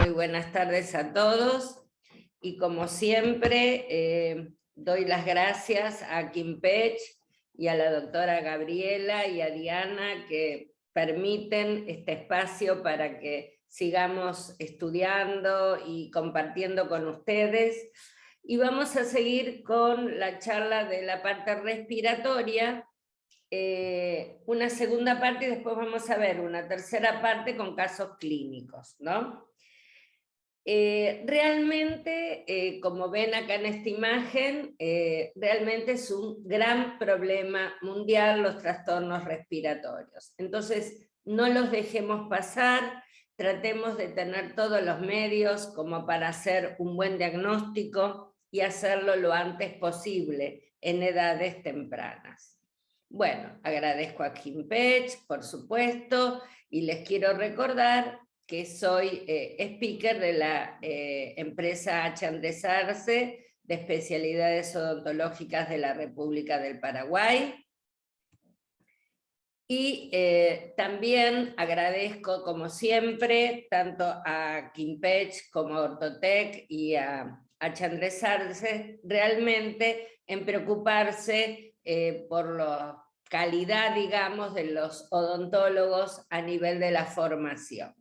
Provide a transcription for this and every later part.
Muy buenas tardes a todos y como siempre doy las gracias a Kim Pech y a la doctora Gabriela y a Diana que permiten este espacio para que sigamos estudiando y compartiendo con ustedes. Y vamos a seguir con la charla de la parte respiratoria, una segunda parte y después vamos a ver una tercera parte con casos clínicos, ¿no? Realmente, como ven acá en esta imagen, realmente es un gran problema mundial los trastornos respiratorios. Entonces, no los dejemos pasar, tratemos de tener todos los medios como para hacer un buen diagnóstico y hacerlo lo antes posible en edades tempranas. Bueno, agradezco a Kim Pech, por supuesto, y les quiero recordar que soy speaker de la empresa H. Andrés Arce, de especialidades odontológicas de la República del Paraguay. Y también agradezco, como siempre, tanto a Kim Pech como a Ortotec y a H. Andrés Arce, realmente en preocuparse por la calidad, digamos, de los odontólogos a nivel de la formación.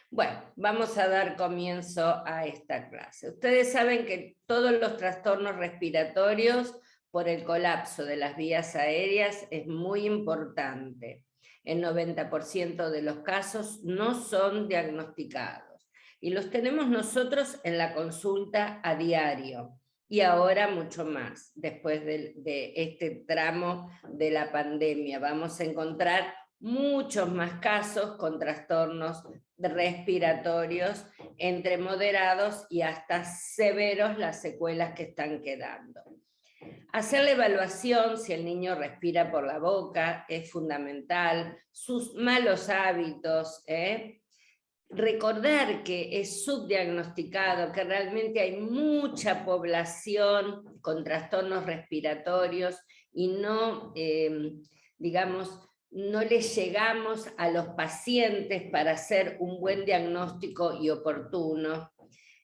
Bueno, vamos a dar comienzo a esta clase. Ustedes saben que todos los trastornos respiratorios por el colapso de las vías aéreas es muy importante. El 90% de los casos no son diagnosticados y los tenemos nosotros en la consulta a diario y ahora mucho más después de este tramo de la pandemia. Vamos a encontrar muchos más casos con trastornos respiratorios, entre moderados y hasta severos las secuelas que están quedando. Hacer la evaluación si el niño respira por la boca es fundamental, sus malos hábitos, recordar que es subdiagnosticado, que realmente hay mucha población con trastornos respiratorios y no, digamos, no les llegamos a los pacientes para hacer un buen diagnóstico y oportuno,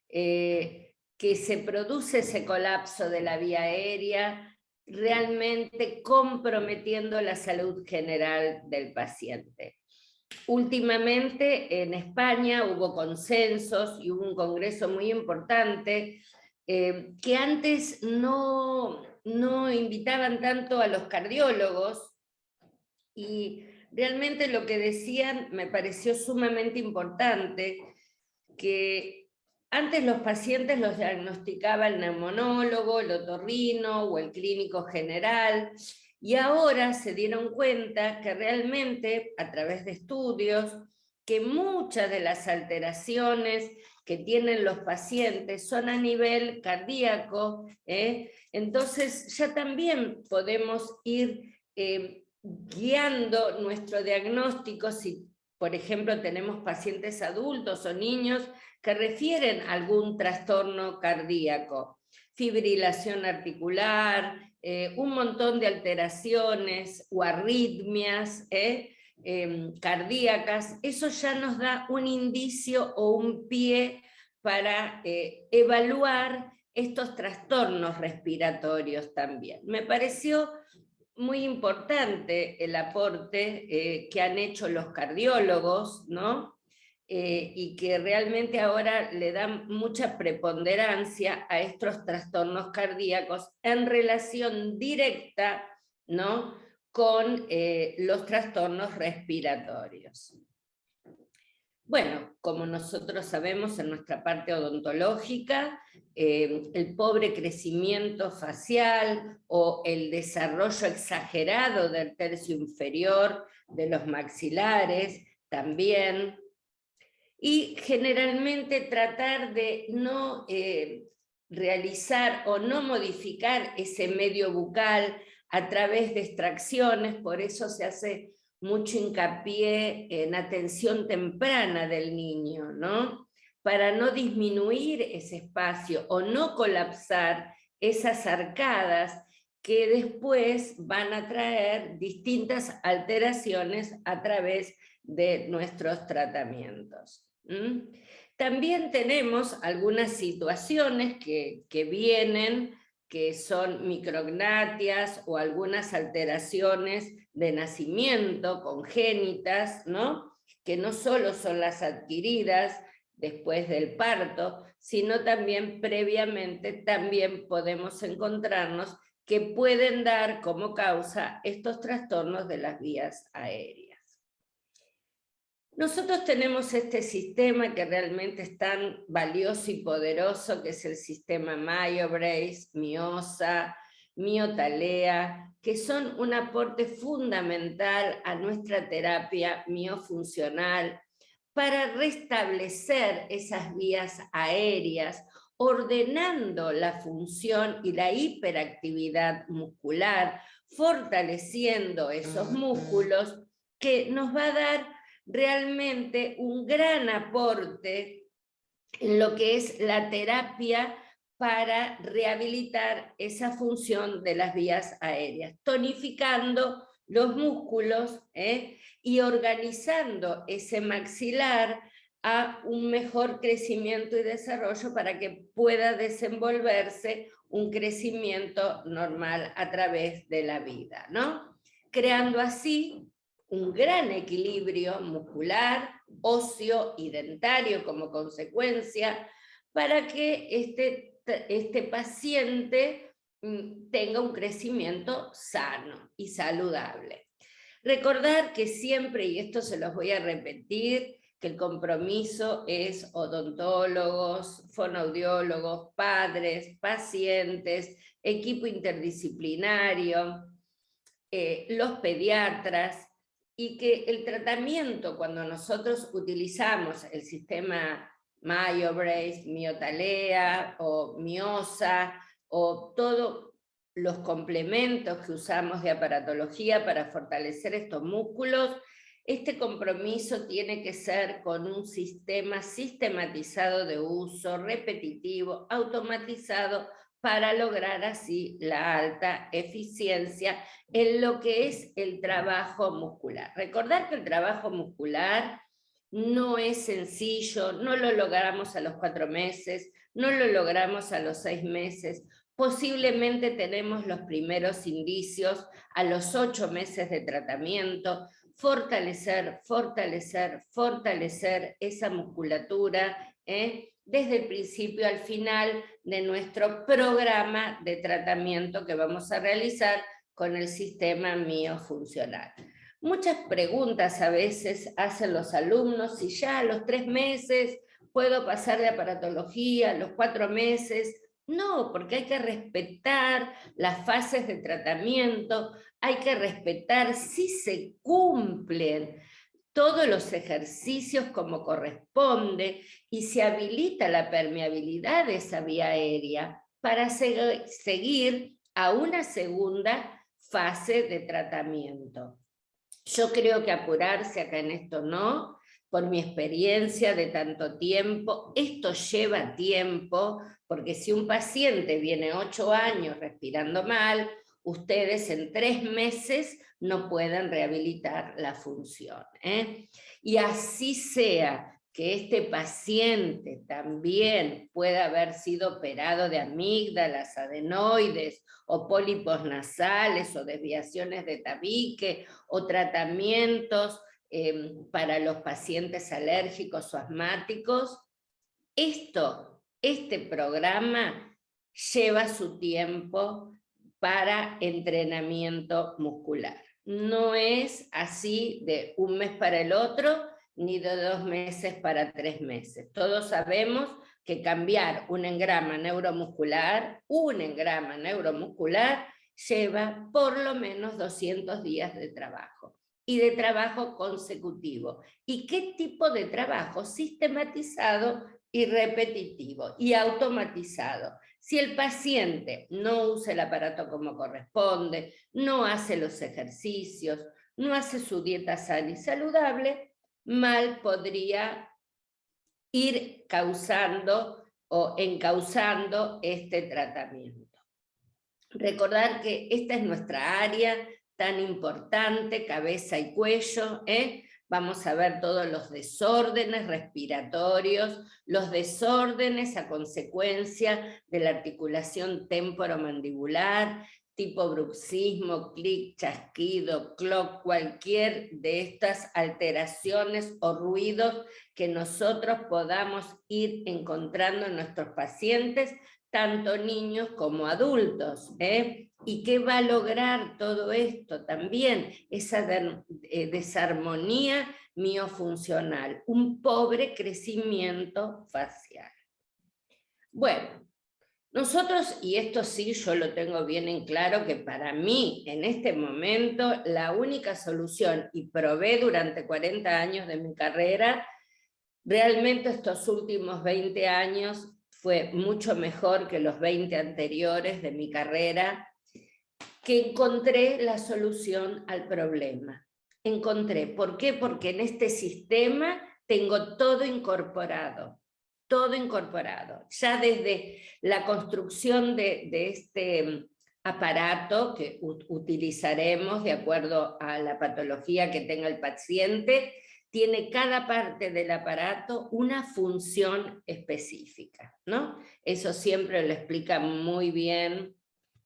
que se produce ese colapso de la vía aérea, realmente comprometiendo la salud general del paciente. Últimamente en España hubo consensos y hubo un congreso muy importante que antes no invitaban tanto a los cardiólogos, y realmente lo que decían me pareció sumamente importante, que antes los pacientes los diagnosticaba el neumonólogo, el otorrino o el clínico general, y ahora se dieron cuenta que realmente, a través de estudios, que muchas de las alteraciones que tienen los pacientes son a nivel cardíaco, entonces ya también podemos ir guiando nuestro diagnóstico si, por ejemplo, tenemos pacientes adultos o niños que refieren a algún trastorno cardíaco, fibrilación articular, un montón de alteraciones o arritmias cardíacas. Eso ya nos da un indicio o un pie para evaluar estos trastornos respiratorios también. Me pareció muy importante el aporte que han hecho los cardiólogos, ¿no? Y que realmente ahora le dan mucha preponderancia a estos trastornos cardíacos en relación directa, ¿no?, con los trastornos respiratorios. Bueno, como nosotros sabemos en nuestra parte odontológica, el pobre crecimiento facial o el desarrollo exagerado del tercio inferior de los maxilares también, y generalmente tratar de no realizar o no modificar ese medio bucal a través de extracciones, por eso se hace mucho hincapié en atención temprana del niño, ¿no?, para no disminuir ese espacio o no colapsar esas arcadas que después van a traer distintas alteraciones a través de nuestros tratamientos. También tenemos algunas situaciones que vienen, que son micrognatias o algunas alteraciones de nacimiento congénitas, ¿no? Que no solo son las adquiridas después del parto, sino también previamente también podemos encontrarnos que pueden dar como causa estos trastornos de las vías aéreas. Nosotros tenemos este sistema que realmente es tan valioso y poderoso, que es el sistema Mayo-Brace, Miosa, Miotalea, que son un aporte fundamental a nuestra terapia miofuncional para restablecer esas vías aéreas, ordenando la función y la hiperactividad muscular, fortaleciendo esos músculos, que nos va a dar realmente un gran aporte en lo que es la terapia para rehabilitar esa función de las vías aéreas, tonificando los músculos y organizando ese maxilar a un mejor crecimiento y desarrollo para que pueda desenvolverse un crecimiento normal a través de la vida, ¿no? Creando así un gran equilibrio muscular, óseo y dentario como consecuencia, para que este paciente tenga un crecimiento sano y saludable. Recordar que siempre, y esto se los voy a repetir, que el compromiso es odontólogos, fonoaudiólogos, padres, pacientes, equipo interdisciplinario, los pediatras, y que el tratamiento, cuando nosotros utilizamos el sistema Mayo-Brace, Miotalea o Miosa, o todos los complementos que usamos de aparatología para fortalecer estos músculos, este compromiso tiene que ser con un sistema sistematizado de uso, repetitivo, automatizado, para lograr así la alta eficiencia en lo que es el trabajo muscular. Recordar que el trabajo muscular no es sencillo, no lo logramos a los 4 meses, no lo logramos a los 6 meses, posiblemente tenemos los primeros indicios a los 8 meses de tratamiento. Fortalecer, fortalecer, fortalecer esa musculatura, desde el principio al final de nuestro programa de tratamiento que vamos a realizar con el sistema miofuncional. Muchas preguntas a veces hacen los alumnos, si ya a los 3 meses puedo pasar de aparatología, a los 4 meses. No, porque hay que respetar las fases de tratamiento, hay que respetar si se cumplen todos los ejercicios como corresponde y se habilita la permeabilidad de esa vía aérea para seguir a una segunda fase de tratamiento. Yo creo que apurarse acá en esto no, por mi experiencia de tanto tiempo, esto lleva tiempo, porque si un paciente viene 8 años respirando mal, ustedes en 3 meses no pueden rehabilitar la función. Y así sea que este paciente también pueda haber sido operado de amígdalas, adenoides, o pólipos nasales, o desviaciones de tabique, o tratamientos para los pacientes alérgicos o asmáticos, este programa lleva su tiempo para entrenamiento muscular. No es así de un mes para el otro, ni de 2 meses para 3 meses. Todos sabemos que cambiar un engrama neuromuscular lleva por lo menos 200 días de trabajo, y de trabajo consecutivo. ¿Y qué tipo de trabajo? Sistematizado y repetitivo y automatizado. Si el paciente no usa el aparato como corresponde, no hace los ejercicios, no hace su dieta sana y saludable, mal podría ir causando o encauzando este tratamiento. Recordar que esta es nuestra área tan importante, cabeza y cuello, vamos a ver todos los desórdenes respiratorios, los desórdenes a consecuencia de la articulación temporomandibular, tipo bruxismo, clic, chasquido, cloc, cualquier de estas alteraciones o ruidos que nosotros podamos ir encontrando en nuestros pacientes, tanto niños como adultos, ¿eh? ¿Y qué va a lograr todo esto? También esa desarmonía miofuncional, un pobre crecimiento facial. Bueno, nosotros, y esto sí yo lo tengo bien en claro, que para mí en este momento la única solución, y probé durante 40 años de mi carrera, realmente estos últimos 20 años fue mucho mejor que los 20 anteriores de mi carrera, que encontré la solución al problema. Encontré, ¿por qué? Porque en este sistema tengo todo incorporado. Ya desde la construcción de este aparato que utilizaremos de acuerdo a la patología que tenga el paciente, tiene cada parte del aparato una función específica, ¿no? Eso siempre lo explica muy bien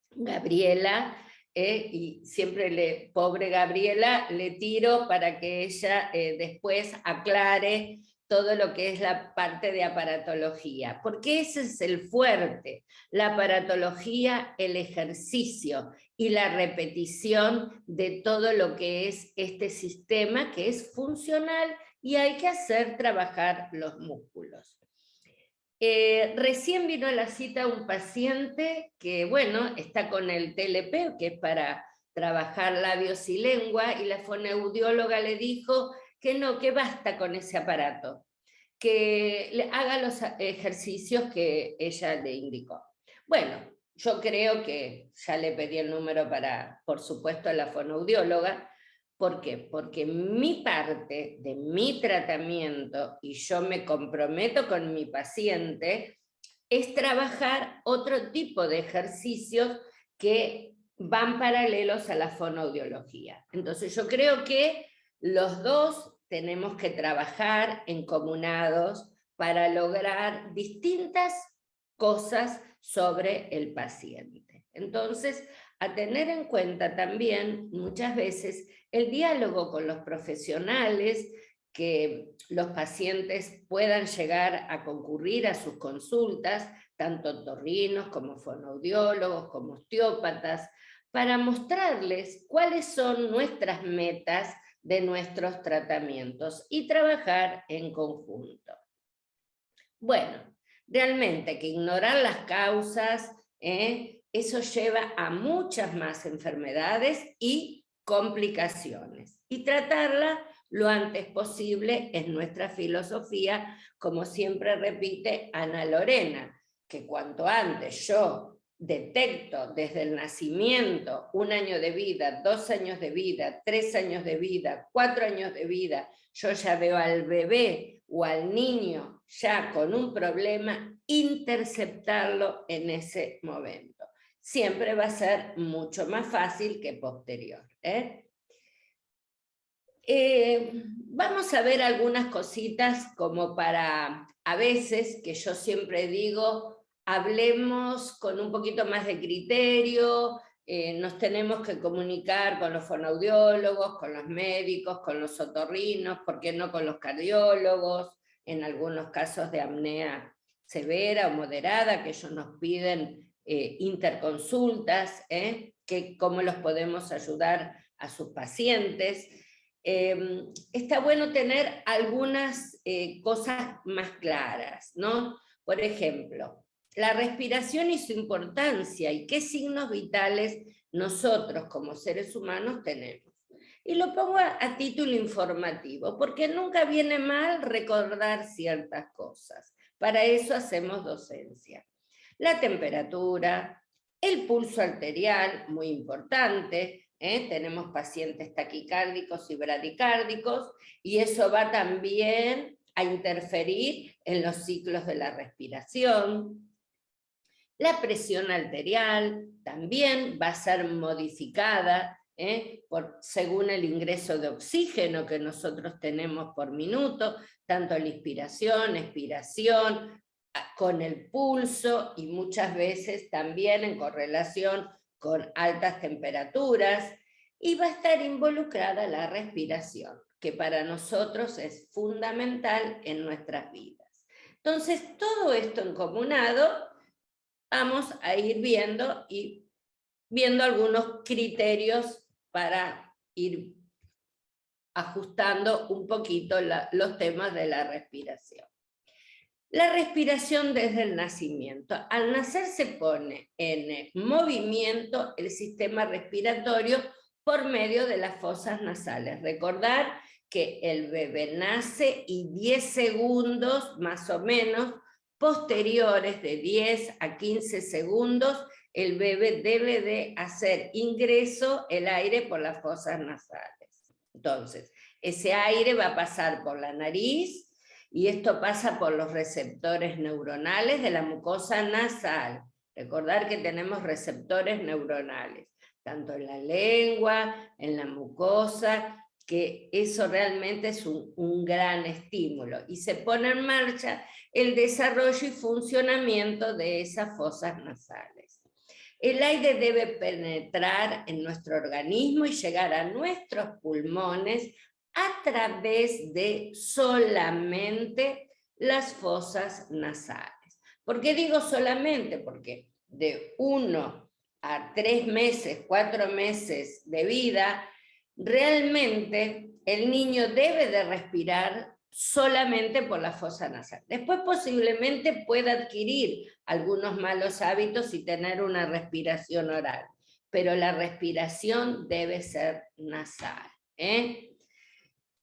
Gabriela, y siempre pobre Gabriela, le tiro para que ella después aclare todo lo que es la parte de aparatología, porque ese es el fuerte, la aparatología, el ejercicio y la repetición de todo lo que es este sistema que es funcional y hay que hacer trabajar los músculos. Recién vino a la cita un paciente que, bueno, está con el TLP, que es para trabajar labios y lengua, y la fonoaudióloga le dijo que no, que basta con ese aparato, que le haga los ejercicios que ella le indicó. Bueno, yo creo que ya le pedí el número para, por supuesto, a la fonoaudióloga. ¿Por qué? Porque mi parte de mi tratamiento, y yo me comprometo con mi paciente, es trabajar otro tipo de ejercicios que van paralelos a la fonoaudiología. Entonces yo creo que los dos tenemos que trabajar encomunados para lograr distintas cosas sobre el paciente. Entonces, a tener en cuenta también muchas veces el diálogo con los profesionales, que los pacientes puedan llegar a concurrir a sus consultas, tanto otorrinos como fonoaudiólogos, como osteópatas, para mostrarles cuáles son nuestras metas de nuestros tratamientos y trabajar en conjunto. Bueno, realmente que ignorar las causas, eso lleva a muchas más enfermedades y complicaciones. Y tratarla lo antes posible es nuestra filosofía, como siempre repite Ana Lorena, que cuanto antes yo detecto desde el nacimiento 1 año de vida, 2 años de vida, 3 años de vida, 4 años de vida, yo ya veo al bebé o al niño ya con un problema, interceptarlo en ese momento. Siempre va a ser mucho más fácil que posterior. Vamos a ver algunas cositas como para, a veces, que yo siempre digo, hablemos con un poquito más de criterio, nos tenemos que comunicar con los fonoaudiólogos, con los médicos, con los otorrinos, ¿por qué no con los cardiólogos? En algunos casos de apnea severa o moderada, que ellos nos piden interconsultas, que cómo los podemos ayudar a sus pacientes. Está bueno tener algunas cosas más claras, ¿no? Por ejemplo, la respiración y su importancia y qué signos vitales nosotros como seres humanos tenemos. Y lo pongo a título informativo, porque nunca viene mal recordar ciertas cosas. Para eso hacemos docencia. La temperatura, el pulso arterial, muy importante. Tenemos pacientes taquicárdicos y bradicárdicos, y eso va también a interferir en los ciclos de la respiración. La presión arterial también va a ser modificada según el ingreso de oxígeno que nosotros tenemos por minuto, tanto la inspiración, expiración, con el pulso y muchas veces también en correlación con altas temperaturas, y va a estar involucrada la respiración, que para nosotros es fundamental en nuestras vidas. Entonces, todo esto encomunado, vamos a ir viendo algunos criterios para ir ajustando un poquito los temas de la respiración. La respiración desde el nacimiento. Al nacer se pone en movimiento el sistema respiratorio por medio de las fosas nasales. Recordar que el bebé nace y 10 segundos más o menos posteriores, de 10 a 15 segundos, el bebé debe de hacer ingreso el aire por las fosas nasales. Entonces, ese aire va a pasar por la nariz, y esto pasa por los receptores neuronales de la mucosa nasal. Recordar que tenemos receptores neuronales, tanto en la lengua, en la mucosa, que eso realmente es un gran estímulo. Y se pone en marcha el desarrollo y funcionamiento de esas fosas nasales. El aire debe penetrar en nuestro organismo y llegar a nuestros pulmones a través de solamente las fosas nasales. ¿Por qué digo solamente? Porque de 1 a 3 meses, 4 meses de vida, realmente el niño debe de respirar solamente por la fosa nasal. Después posiblemente pueda adquirir algunos malos hábitos y tener una respiración oral, pero la respiración debe ser nasal,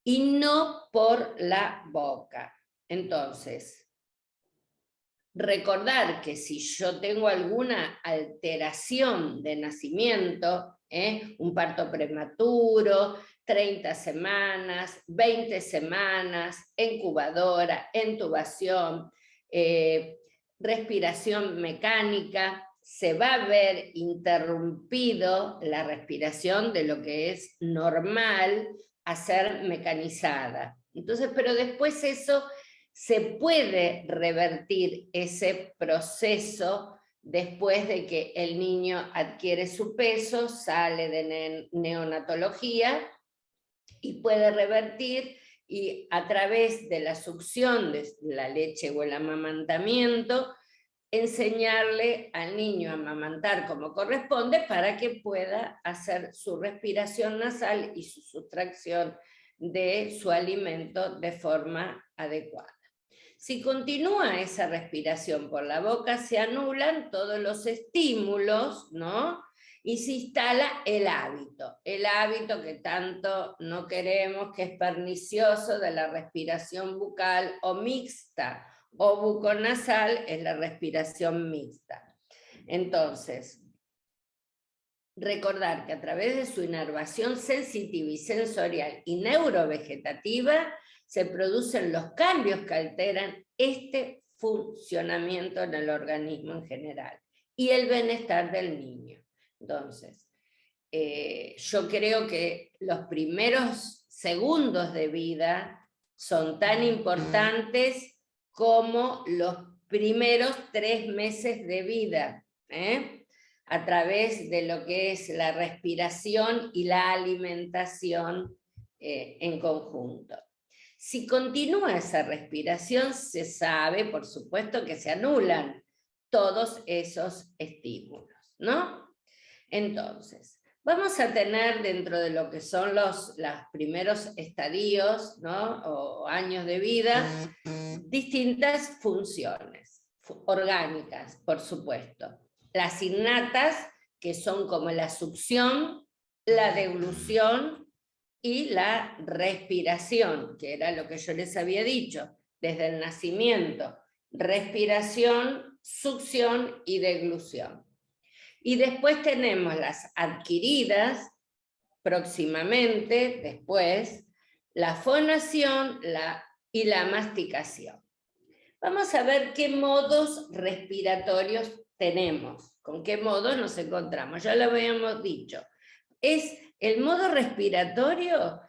y no por la boca. Entonces, recordar que si yo tengo alguna alteración de nacimiento, un parto prematuro, 30 semanas, 20 semanas, incubadora, intubación, respiración mecánica, se va a ver interrumpido la respiración de lo que es normal a ser mecanizada. Entonces, pero después eso se puede revertir, ese proceso, después de que el niño adquiere su peso, sale de neonatología y puede revertir, y a través de la succión de la leche o el amamantamiento, enseñarle al niño a amamantar como corresponde para que pueda hacer su respiración nasal y su sustracción de su alimento de forma adecuada. Si continúa esa respiración por la boca, se anulan todos los estímulos, ¿no? Y se instala el hábito que tanto no queremos, que es pernicioso, de la respiración bucal o mixta, o buconasal es la respiración mixta. Entonces, recordar que a través de su inervación sensitiva y sensorial y neurovegetativa se producen los cambios que alteran este funcionamiento en el organismo en general y el bienestar del niño. Entonces, yo creo que los primeros segundos de vida son tan importantes como los primeros 3 meses de vida, a través de lo que es la respiración y la alimentación en conjunto. Si continúa esa respiración, se sabe, por supuesto, que se anulan todos esos estímulos, ¿no? Entonces, vamos a tener dentro de lo que son los primeros estadios, ¿no? O años de vida, distintas funciones orgánicas, por supuesto. Las innatas, que son como la succión, la deglución y la respiración, que era lo que yo les había dicho, desde el nacimiento: respiración, succión y deglución. Y después tenemos las adquiridas, próximamente, después, la fonación y la masticación. Vamos a ver qué modos respiratorios tenemos, con qué modos nos encontramos. Ya lo habíamos dicho. Es El modo respiratorio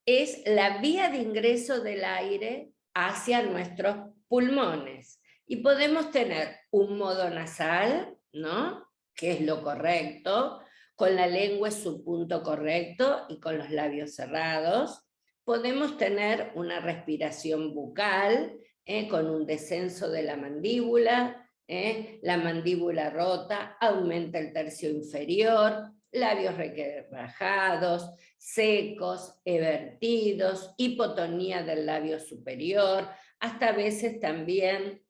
es la vía de ingreso del aire hacia nuestros pulmones. Y podemos tener un modo nasal, ¿no? Que es lo correcto, con la lengua en su punto correcto y con los labios cerrados. Podemos tener una respiración bucal, con un descenso de la mandíbula rota, aumenta el tercio inferior, labios rebajados, secos, evertidos, hipotonía del labio superior, hasta a veces también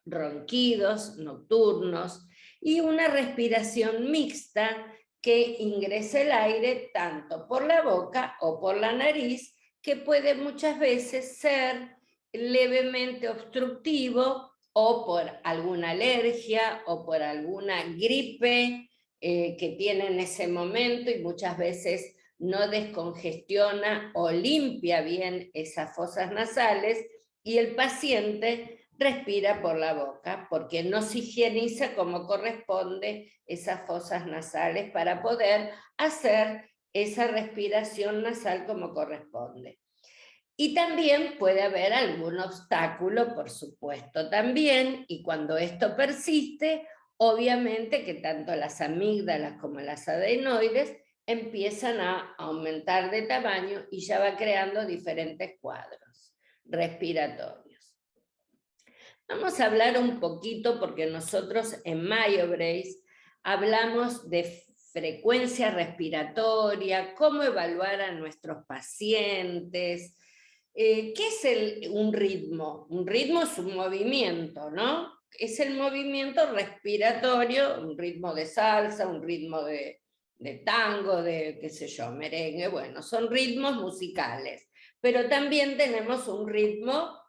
ronquidos nocturnos, y una respiración mixta que ingrese el aire tanto por la boca o por la nariz, que puede muchas veces ser levemente obstructivo o por alguna alergia o por alguna gripe que tiene en ese momento, y muchas veces no descongestiona o limpia bien esas fosas nasales, y el paciente respira por la boca porque no se higieniza como corresponde esas fosas nasales para poder hacer esa respiración nasal como corresponde. Y también puede haber algún obstáculo, por supuesto, también, y cuando esto persiste, obviamente que tanto las amígdalas como las adenoides empiezan a aumentar de tamaño y ya va creando diferentes cuadros respiratorios. Vamos a hablar un poquito, porque nosotros en MyoBrace hablamos de frecuencia respiratoria, cómo evaluar a nuestros pacientes. ¿Qué es un ritmo? Un ritmo es un movimiento, ¿no? Es el movimiento respiratorio, un ritmo de salsa, un ritmo de tango, de qué sé yo, merengue, bueno, son ritmos musicales. Pero también tenemos un ritmo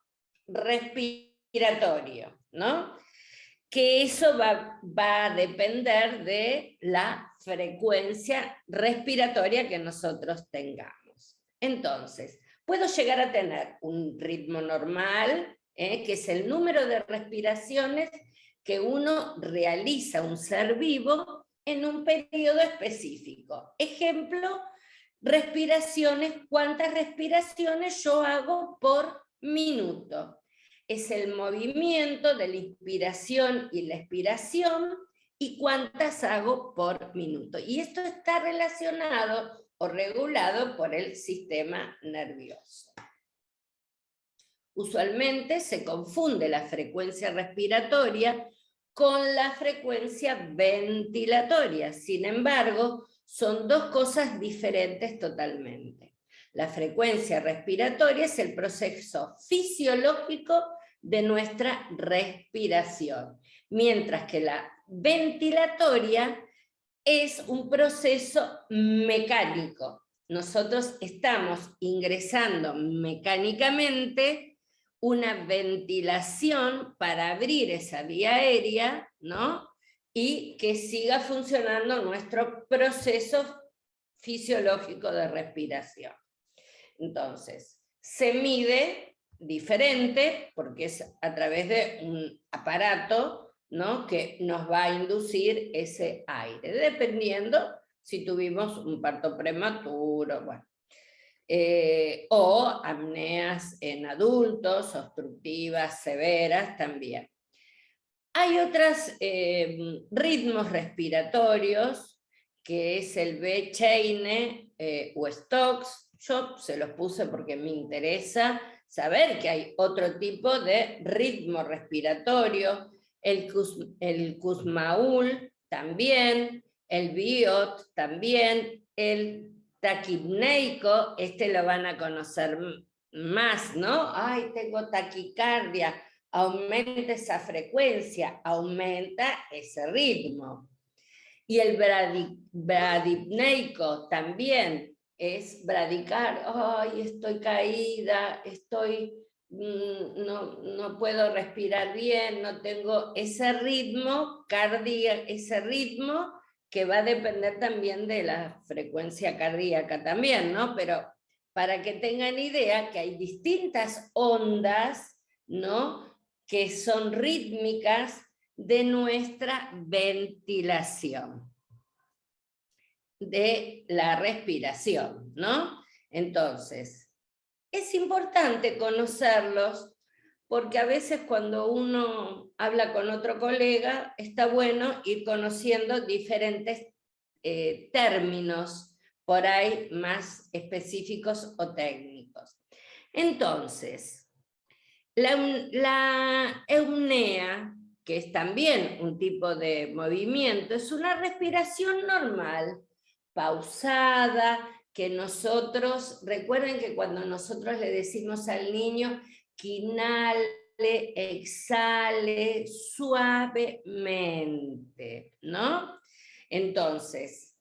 respiratorio, ¿no? Que eso va a depender de la frecuencia respiratoria que nosotros tengamos. Entonces, puedo llegar a tener un ritmo normal, que es el número de respiraciones que uno realiza, un ser vivo, en un periodo específico. Ejemplo, respiraciones, ¿cuántas respiraciones yo hago por minuto? Es el movimiento de la inspiración y la expiración, y cuántas hago por minuto. Y esto está relacionado o regulado por el sistema nervioso. Usualmente se confunde la frecuencia respiratoria con la frecuencia ventilatoria. Sin embargo, son dos cosas diferentes totalmente. La frecuencia respiratoria es el proceso fisiológico de nuestra respiración, mientras que la ventilatoria es un proceso mecánico. Nosotros estamos ingresando mecánicamente una ventilación para abrir esa vía aérea, ¿no? Y que siga funcionando nuestro proceso fisiológico de respiración. Entonces, se mide diferente porque es a través de un aparato, ¿no?, que nos va a inducir ese aire, dependiendo si tuvimos un parto prematuro, bueno, o apneas en adultos, obstructivas severas también. Hay otros ritmos respiratorios, que es el B-Chain o Stokes. Yo se los puse porque me interesa saber que hay otro tipo de ritmo respiratorio, el Kussmaul también, el Biot también, el taquipneico, este lo van a conocer más, ¿no? Ay, tengo taquicardia, aumenta esa frecuencia, aumenta ese ritmo. Y el bradipneico también es bradicar, ay, estoy caída, no puedo respirar bien, no tengo ese ritmo cardíaco, ese ritmo que va a depender también de la frecuencia cardíaca también, ¿no? Pero para que tengan idea que hay distintas ondas, ¿no?, que son rítmicas de nuestra ventilación. de la respiración, ¿no? Entonces, es importante conocerlos porque a veces cuando uno habla con otro colega, está bueno ir conociendo diferentes términos por ahí más específicos o técnicos. Entonces, la eunea, que es también un tipo de movimiento, es una respiración normal, pausada, que nosotros, recuerden que cuando nosotros le decimos al niño que inhale, exhale suavemente, ¿no? Entonces,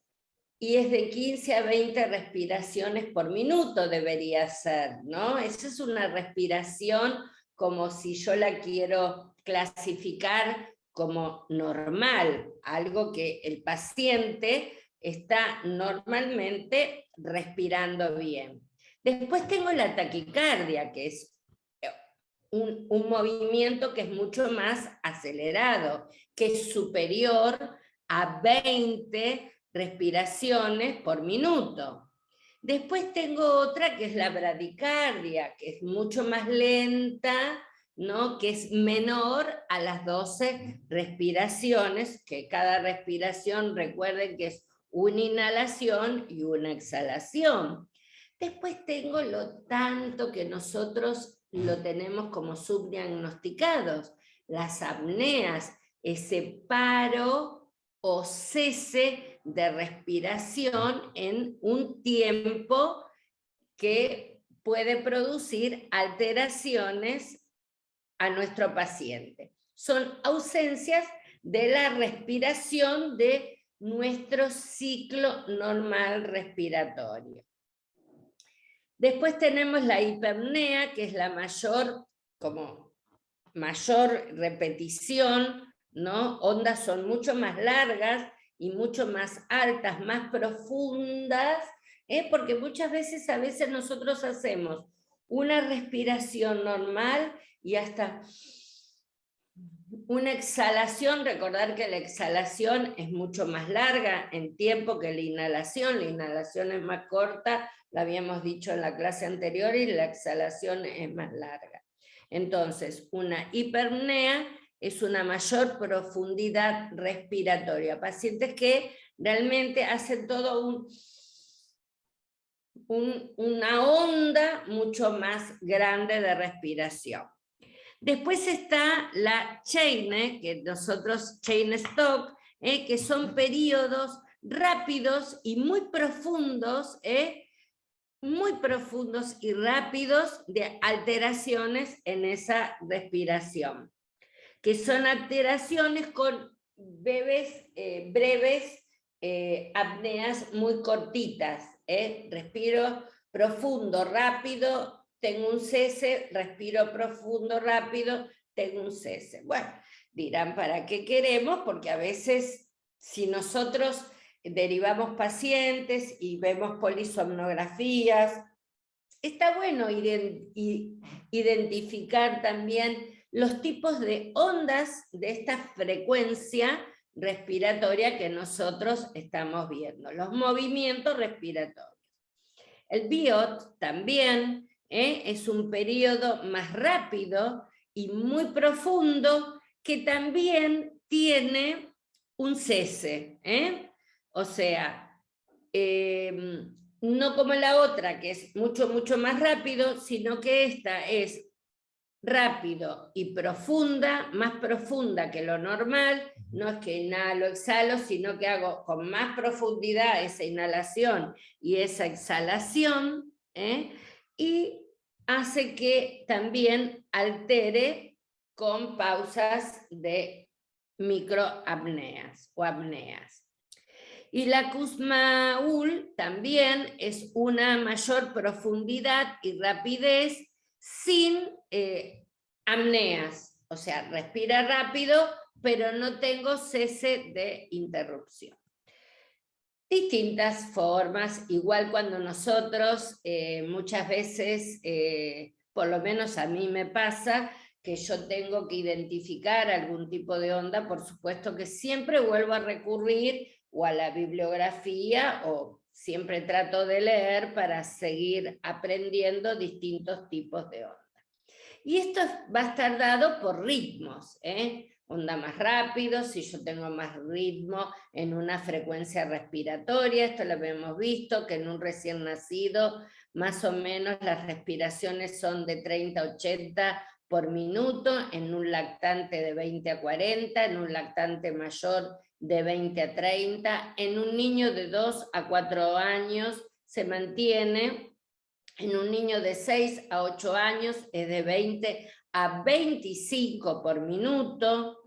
y es de 15 a 20 respiraciones por minuto debería ser, ¿no? Esa es una respiración como si yo la quiero clasificar como normal, algo que el paciente está normalmente respirando bien. Después tengo la taquicardia, que es un movimiento que es mucho más acelerado, que es superior a 20 respiraciones por minuto. Después tengo otra que es la bradicardia, que es mucho más lenta, ¿no? Que es menor a las 12 respiraciones, que cada respiración, recuerden que es una inhalación y una exhalación. Después tengo lo tanto que nosotros lo tenemos como subdiagnosticados, las apneas, ese paro o cese de respiración en un tiempo que puede producir alteraciones a nuestro paciente. Son ausencias de la respiración de nuestro ciclo normal respiratorio. Después tenemos la hipernea, que es la mayor repetición, ¿no? Ondas son mucho más largas y mucho más altas, más profundas, porque muchas veces nosotros hacemos una respiración normal y hasta una exhalación. Recordar que la exhalación es mucho más larga en tiempo que la inhalación es más corta, lo habíamos dicho en la clase anterior, y la exhalación es más larga. Entonces, una hipernea es una mayor profundidad respiratoria. Pacientes que realmente hacen todo una onda mucho más grande de respiración. Después está la Chain, que nosotros, Chain Stop, que son periodos rápidos y muy profundos y rápidos de alteraciones en esa respiración, que son alteraciones con breves apneas muy cortitas. Respiro profundo, rápido, tengo un cese, respiro profundo, rápido, tengo un cese. Bueno, dirán, ¿para qué queremos? Porque a veces, si nosotros derivamos pacientes y vemos polisomnografías, está bueno identificar también los tipos de ondas de esta frecuencia respiratoria que nosotros estamos viendo, los movimientos respiratorios. El BIOT también es un periodo más rápido y muy profundo que también tiene un cese. O sea, no como la otra, que es mucho más rápido, sino que esta es rápido y profunda, más profunda que lo normal. No es que inhalo, exhalo, sino que hago con más profundidad esa inhalación y esa exhalación, y hace que también altere con pausas de microapneas o apneas. Y la Kussmaul también es una mayor profundidad y rapidez sin apneas, o sea, respira rápido, pero no tengo cese de interrupción. Distintas formas, igual cuando nosotros muchas veces, por lo menos a mí me pasa, que yo tengo que identificar algún tipo de onda, por supuesto que siempre vuelvo a recurrir o a la bibliografía, o siempre trato de leer para seguir aprendiendo distintos tipos de onda. Y esto va a estar dado por ritmos, onda más rápido, si yo tengo más ritmo en una frecuencia respiratoria, esto lo habíamos visto, que en un recién nacido más o menos las respiraciones son de 30 a 80 por minuto, en un lactante de 20 a 40, en un lactante mayor de 20 a 30, en un niño de 2 a 4 años se mantiene, en un niño de 6 a 8 años es de 20 a 25 por minuto,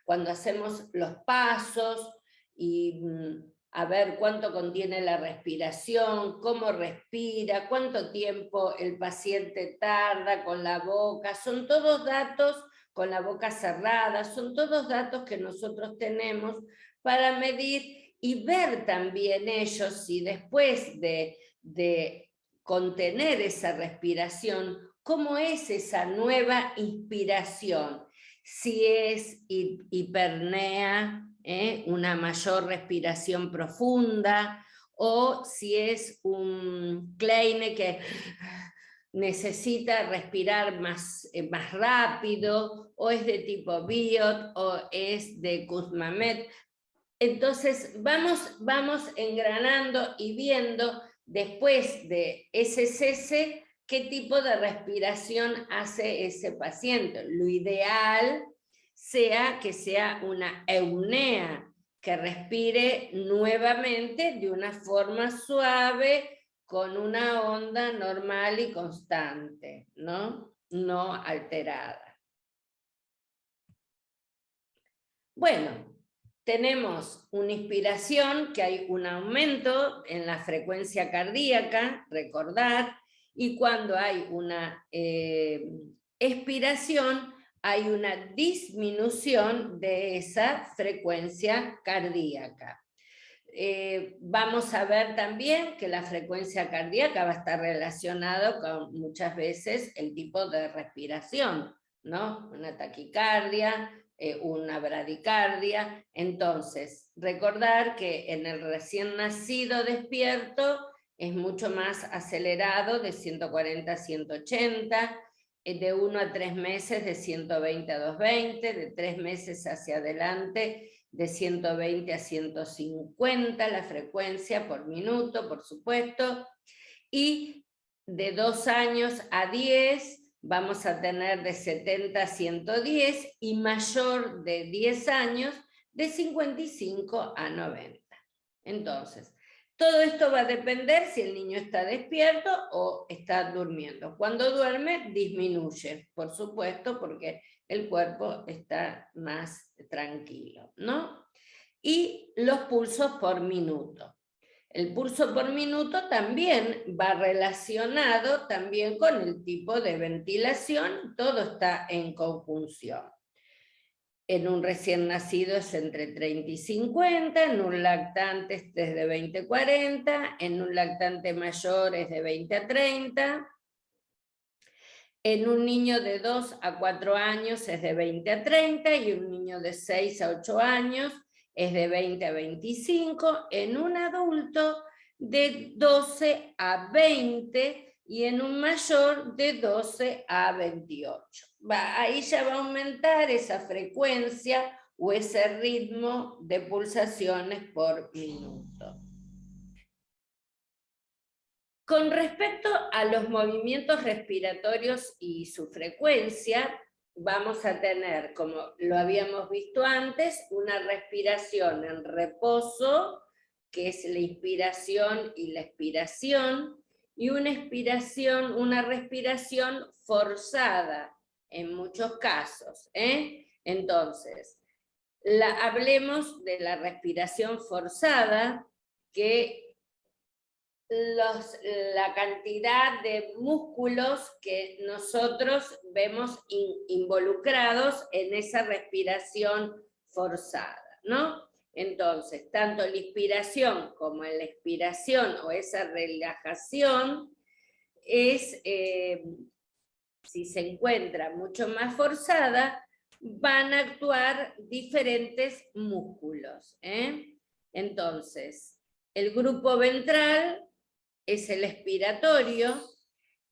cuando hacemos los pasos y a ver cuánto contiene la respiración, cómo respira, cuánto tiempo el paciente tarda con la boca, son todos datos con la boca cerrada, son todos datos que nosotros tenemos para medir y ver también ellos si después de contener esa respiración, cómo es esa nueva inspiración, si es hipernea, una mayor respiración profunda, o si es un Kleine que necesita respirar más rápido, o es de tipo Biot, o es de Kussmanet. Entonces vamos engranando y viendo después de ese cese qué tipo de respiración hace ese paciente. Lo ideal sea que sea una eunea, que respire nuevamente de una forma suave, con una onda normal y constante, ¿no? No alterada. Bueno, tenemos una inspiración, que hay un aumento en la frecuencia cardíaca, recordad, y cuando hay una expiración, hay una disminución de esa frecuencia cardíaca. Vamos a ver también que la frecuencia cardíaca va a estar relacionada con muchas veces el tipo de respiración, ¿no? Una taquicardia, una bradicardia. Entonces, recordar que en el recién nacido despierto es mucho más acelerado, de 140 a 180, de 1 a 3 meses de 120 a 220, de 3 meses hacia adelante de 120 a 150 la frecuencia por minuto, por supuesto, y de 2 años a 10 vamos a tener de 70 a 110 y mayor de 10 años de 55 a 90. Entonces, todo esto va a depender si el niño está despierto o está durmiendo. Cuando duerme, disminuye, por supuesto, porque el cuerpo está más tranquilo, ¿no? Y los pulsos por minuto. El pulso por minuto también va relacionado también con el tipo de ventilación, todo está en conjunción. En un recién nacido es entre 30 y 50, en un lactante es de 20 a 40, en un lactante mayor es de 20 a 30, en un niño de 2 a 4 años es de 20 a 30 y un niño de 6 a 8 años es de 20 a 25, en un adulto de 12 a 20 y en un mayor de 12 a 28. Ahí ya va a aumentar esa frecuencia o ese ritmo de pulsaciones por minuto. Con respecto a los movimientos respiratorios y su frecuencia, vamos a tener, como lo habíamos visto antes, una respiración en reposo, que es la inspiración y la expiración, y una respiración forzada, en muchos casos. Entonces, hablemos de la respiración forzada, que la cantidad de músculos que nosotros vemos involucrados en esa respiración forzada, ¿no? Entonces, tanto la inspiración como la expiración o esa relajación es, si se encuentra mucho más forzada, van a actuar diferentes músculos, Entonces, el grupo ventral es el expiratorio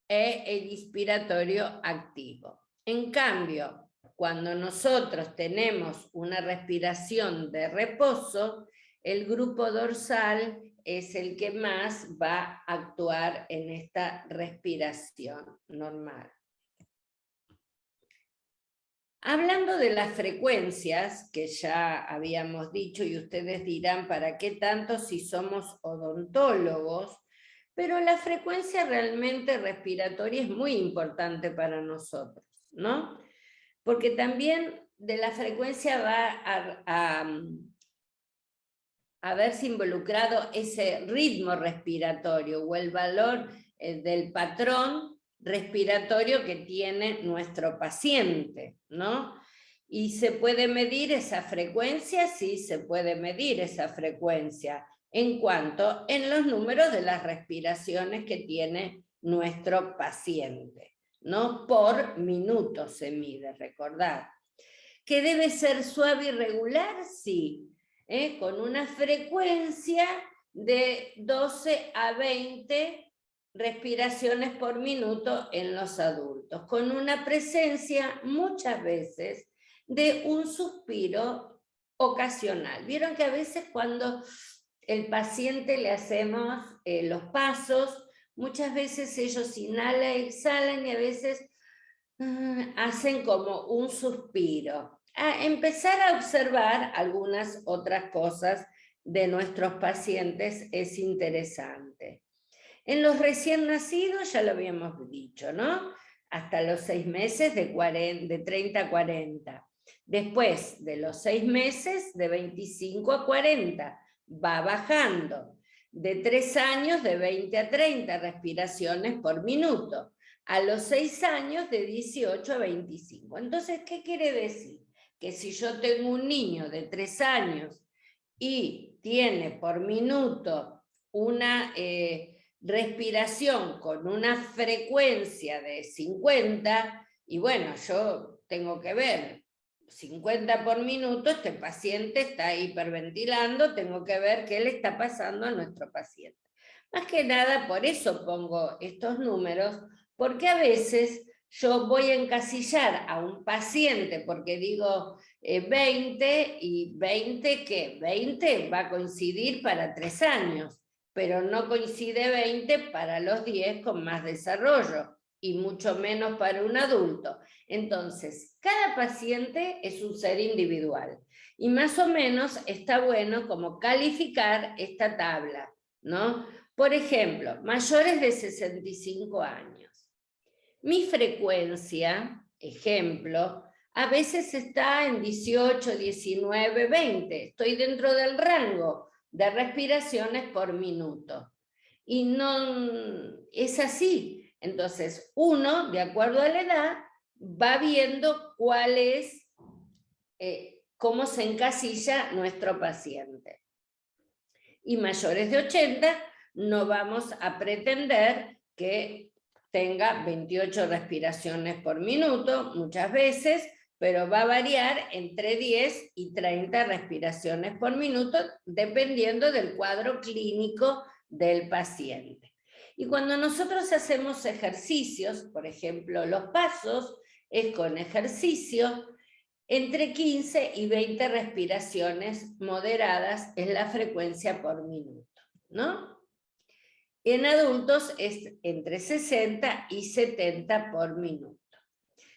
e el inspiratorio activo. En cambio, cuando nosotros tenemos una respiración de reposo, el grupo dorsal es el que más va a actuar en esta respiración normal. Hablando de las frecuencias, que ya habíamos dicho, y ustedes dirán, ¿para qué tanto si somos odontólogos? Pero la frecuencia realmente respiratoria es muy importante para nosotros, ¿no? Porque también de la frecuencia va a verse involucrado ese ritmo respiratorio o el valor del patrón respiratorio que tiene nuestro paciente, ¿no? ¿Y se puede medir esa frecuencia? Sí, se puede medir esa frecuencia. ¿En cuanto? En los números de las respiraciones que tiene nuestro paciente, ¿no? Por minuto se mide, recordad. ¿Que debe ser suave y regular? Sí. Con una frecuencia de 12 a 20 respiraciones por minuto en los adultos, con una presencia muchas veces de un suspiro ocasional. Vieron que a veces cuando el paciente le hacemos los pasos, muchas veces ellos inhalan, exhalan y a veces hacen como un suspiro. A empezar a observar algunas otras cosas de nuestros pacientes es interesante. En los recién nacidos ya lo habíamos dicho, ¿no? Hasta los 6 meses de 30 a 40. Después de los 6 meses de 25 a 40. Va bajando. De 3 años de 20 a 30 respiraciones por minuto. A los 6 años de 18 a 25. Entonces, ¿qué quiere decir? Que si yo tengo un niño de 3 años y tiene por minuto una respiración con una frecuencia de 50, y bueno, yo tengo que ver 50 por minuto, este paciente está hiperventilando, tengo que ver qué le está pasando a nuestro paciente. Más que nada, por eso pongo estos números, porque a veces yo voy a encasillar a un paciente porque digo 20 y 20, ¿qué? 20 va a coincidir para 3 años, pero no coincide 20 para los 10 con más desarrollo y mucho menos para un adulto. Entonces, cada paciente es un ser individual y más o menos está bueno como calificar esta tabla, ¿no? Por ejemplo, mayores de 65 años. Mi frecuencia, ejemplo, a veces está en 18, 19, 20. Estoy dentro del rango de respiraciones por minuto. Y no es así. Entonces, uno, de acuerdo a la edad, va viendo cuál es, cómo se encasilla nuestro paciente. Y mayores de 80, no vamos a pretender que tenga 28 respiraciones por minuto, muchas veces, pero va a variar entre 10 y 30 respiraciones por minuto, dependiendo del cuadro clínico del paciente. Y cuando nosotros hacemos ejercicios, por ejemplo, los pasos, es con ejercicio, entre 15 y 20 respiraciones moderadas es la frecuencia por minuto, ¿no? En adultos es entre 60 y 70 por minuto.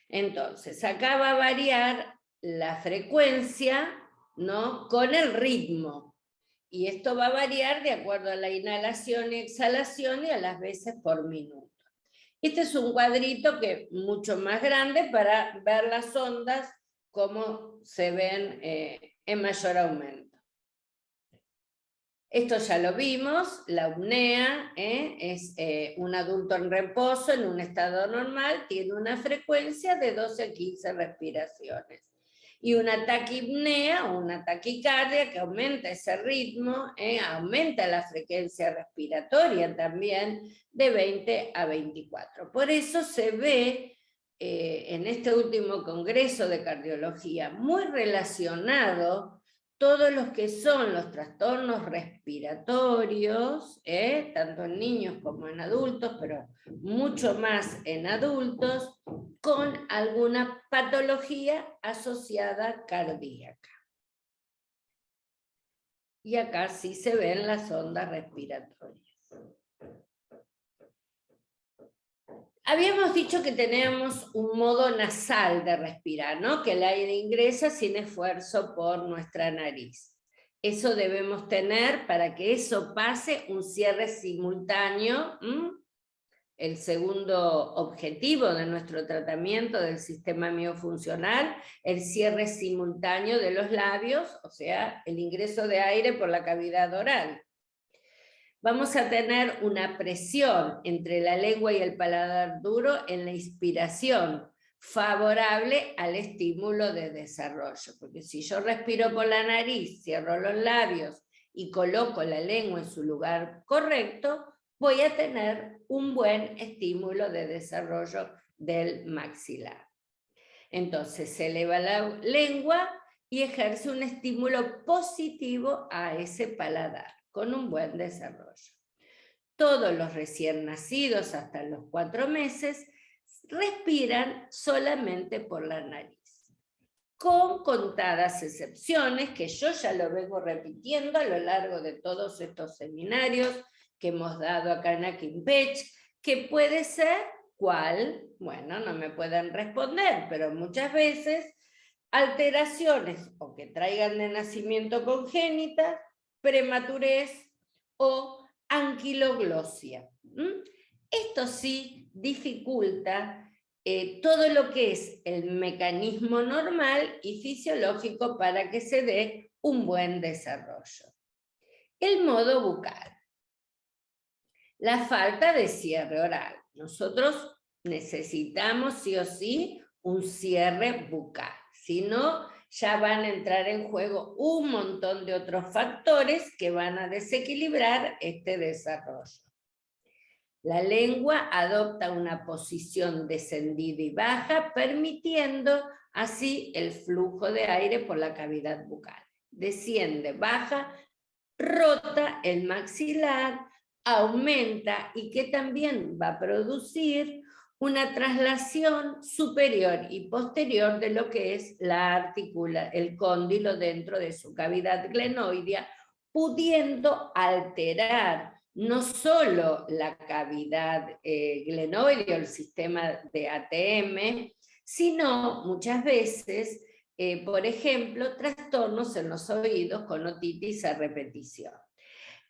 Entonces, acá va a variar la frecuencia, ¿no? Con el ritmo. Y esto va a variar de acuerdo a la inhalación y exhalación y a las veces por minuto. Este es un cuadrito que es mucho más grande para ver las ondas como se ven en mayor aumento. Esto ya lo vimos, la apnea es un adulto en reposo, en un estado normal, tiene una frecuencia de 12 a 15 respiraciones. Y una taquipnea o una taquicardia que aumenta ese ritmo, aumenta la frecuencia respiratoria también de 20 a 24. Por eso se ve en este último congreso de cardiología muy relacionado todos los que son los trastornos respiratorios, tanto en niños como en adultos, pero mucho más en adultos, con alguna patología asociada cardíaca. Y acá sí se ven las ondas respiratorias. Habíamos dicho que tenemos un modo nasal de respirar, ¿no? Que el aire ingresa sin esfuerzo por nuestra nariz. Eso debemos tener para que eso pase un cierre simultáneo. El segundo objetivo de nuestro tratamiento del sistema miofuncional, el cierre simultáneo de los labios, o sea, el ingreso de aire por la cavidad oral. Vamos a tener una presión entre la lengua y el paladar duro en la inspiración, favorable al estímulo de desarrollo, porque si yo respiro por la nariz, cierro los labios y coloco la lengua en su lugar correcto, voy a tener un buen estímulo de desarrollo del maxilar. Entonces se eleva la lengua y ejerce un estímulo positivo a ese paladar, con un buen desarrollo. Todos los recién nacidos hasta los 4 meses respiran solamente por la nariz, con contadas excepciones que yo ya lo vengo repitiendo a lo largo de todos estos seminarios que hemos dado acá en Aquimpech, que puede ser, ¿cuál? Bueno, no me pueden responder, pero muchas veces alteraciones o que traigan de nacimiento congénita, prematurez o anquiloglosia. Esto sí dificulta todo lo que es el mecanismo normal y fisiológico para que se dé un buen desarrollo. El modo bucal. La falta de cierre oral. Nosotros necesitamos sí o sí un cierre bucal, si no ya van a entrar en juego un montón de otros factores que van a desequilibrar este desarrollo. La lengua adopta una posición descendida y baja, permitiendo así el flujo de aire por la cavidad bucal. Desciende, baja, rota el maxilar, aumenta y que también va a producir una traslación superior y posterior de lo que es el cóndilo dentro de su cavidad glenoidea, pudiendo alterar no solo la cavidad glenoidea o el sistema de ATM, sino muchas veces, por ejemplo, trastornos en los oídos con otitis a repetición.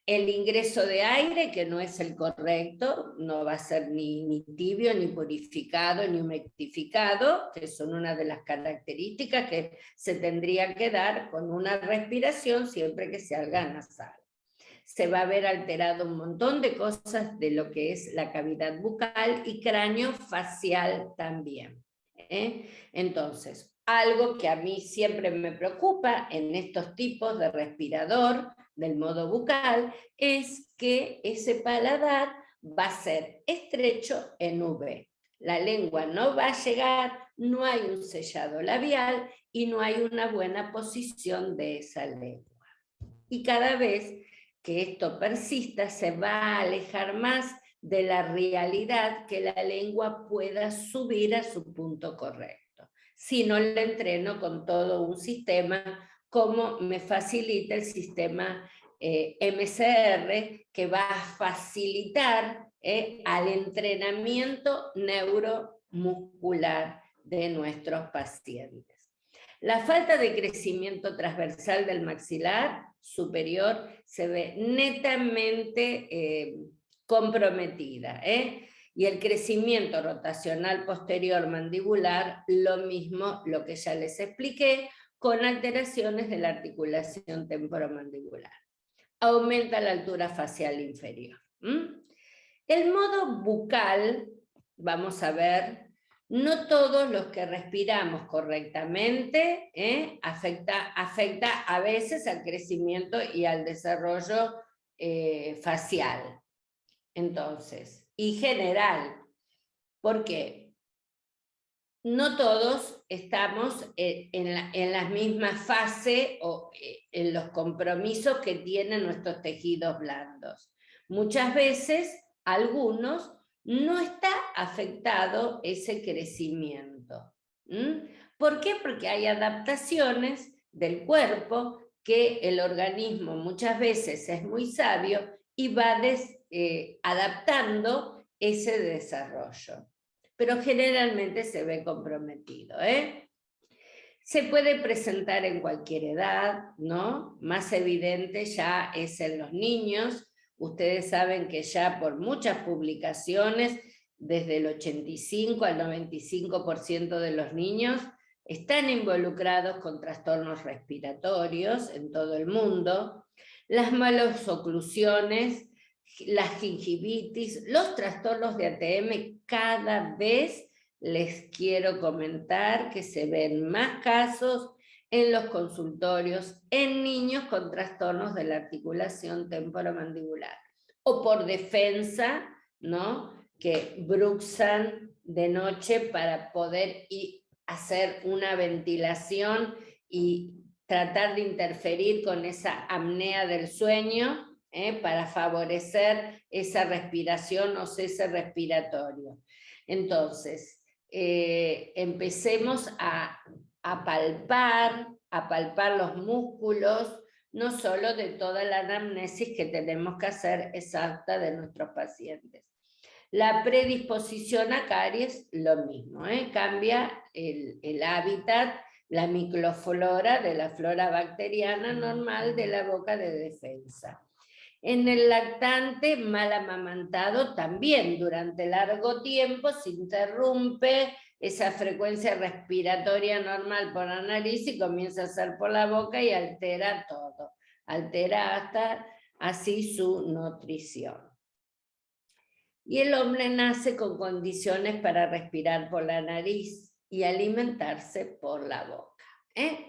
El ingreso de aire, que no es el correcto, no va a ser ni tibio, ni purificado, ni humectificado, que son una de las características que se tendría que dar con una respiración siempre que se haga nasal. Se va a ver alterado un montón de cosas de lo que es la cavidad bucal y cráneo facial también. Entonces, algo que a mí siempre me preocupa en estos tipos de respirador del modo bucal es que ese paladar va a ser estrecho en V. La lengua no va a llegar, no hay un sellado labial y no hay una buena posición de esa lengua. Y cada vez que esto persista, se va a alejar más de la realidad que la lengua pueda subir a su punto correcto. Si no le entreno con todo un sistema, como me facilita el sistema MCR, que va a facilitar al entrenamiento neuromuscular de nuestros pacientes. La falta de crecimiento transversal del maxilar superior se ve netamente comprometida. Y el crecimiento rotacional posterior mandibular, lo mismo, lo que ya les expliqué, con alteraciones de la articulación temporomandibular. Aumenta la altura facial inferior. El modo bucal, vamos a ver, no todos los que respiramos correctamente afecta a veces al crecimiento y al desarrollo facial. Entonces, y general. ¿Por qué? no todos estamos en la misma fase o en los compromisos que tienen nuestros tejidos blandos. Muchas veces, algunos, no está afectado ese crecimiento. ¿Por qué? Porque hay adaptaciones del cuerpo que el organismo muchas veces es muy sabio y va adaptando ese desarrollo. Pero generalmente se ve comprometido, ¿eh? Se puede presentar en cualquier edad, ¿no? Más evidente ya es en los niños. Ustedes saben que ya por muchas publicaciones, desde el 85 al 95% de los niños están involucrados con trastornos respiratorios en todo el mundo. Las malas oclusiones, las gingivitis, los trastornos de ATM, cada vez les quiero comentar que se ven más casos en los consultorios en niños con trastornos de la articulación temporomandibular o por defensa, ¿no? Que bruxan de noche para poder hacer una ventilación y tratar de interferir con esa apnea del sueño, para favorecer esa respiración o cese respiratorio. Entonces, empecemos a palpar los músculos, no solo de toda la anamnesis que tenemos que hacer exacta de nuestros pacientes. La predisposición a caries, lo mismo, cambia el hábitat, la microflora de la flora bacteriana normal de la boca de defensa. En el lactante mal amamantado también durante largo tiempo se interrumpe esa frecuencia respiratoria normal por la nariz y comienza a ser por la boca y altera todo, altera hasta así su nutrición. Y el hombre nace con condiciones para respirar por la nariz y alimentarse por la boca.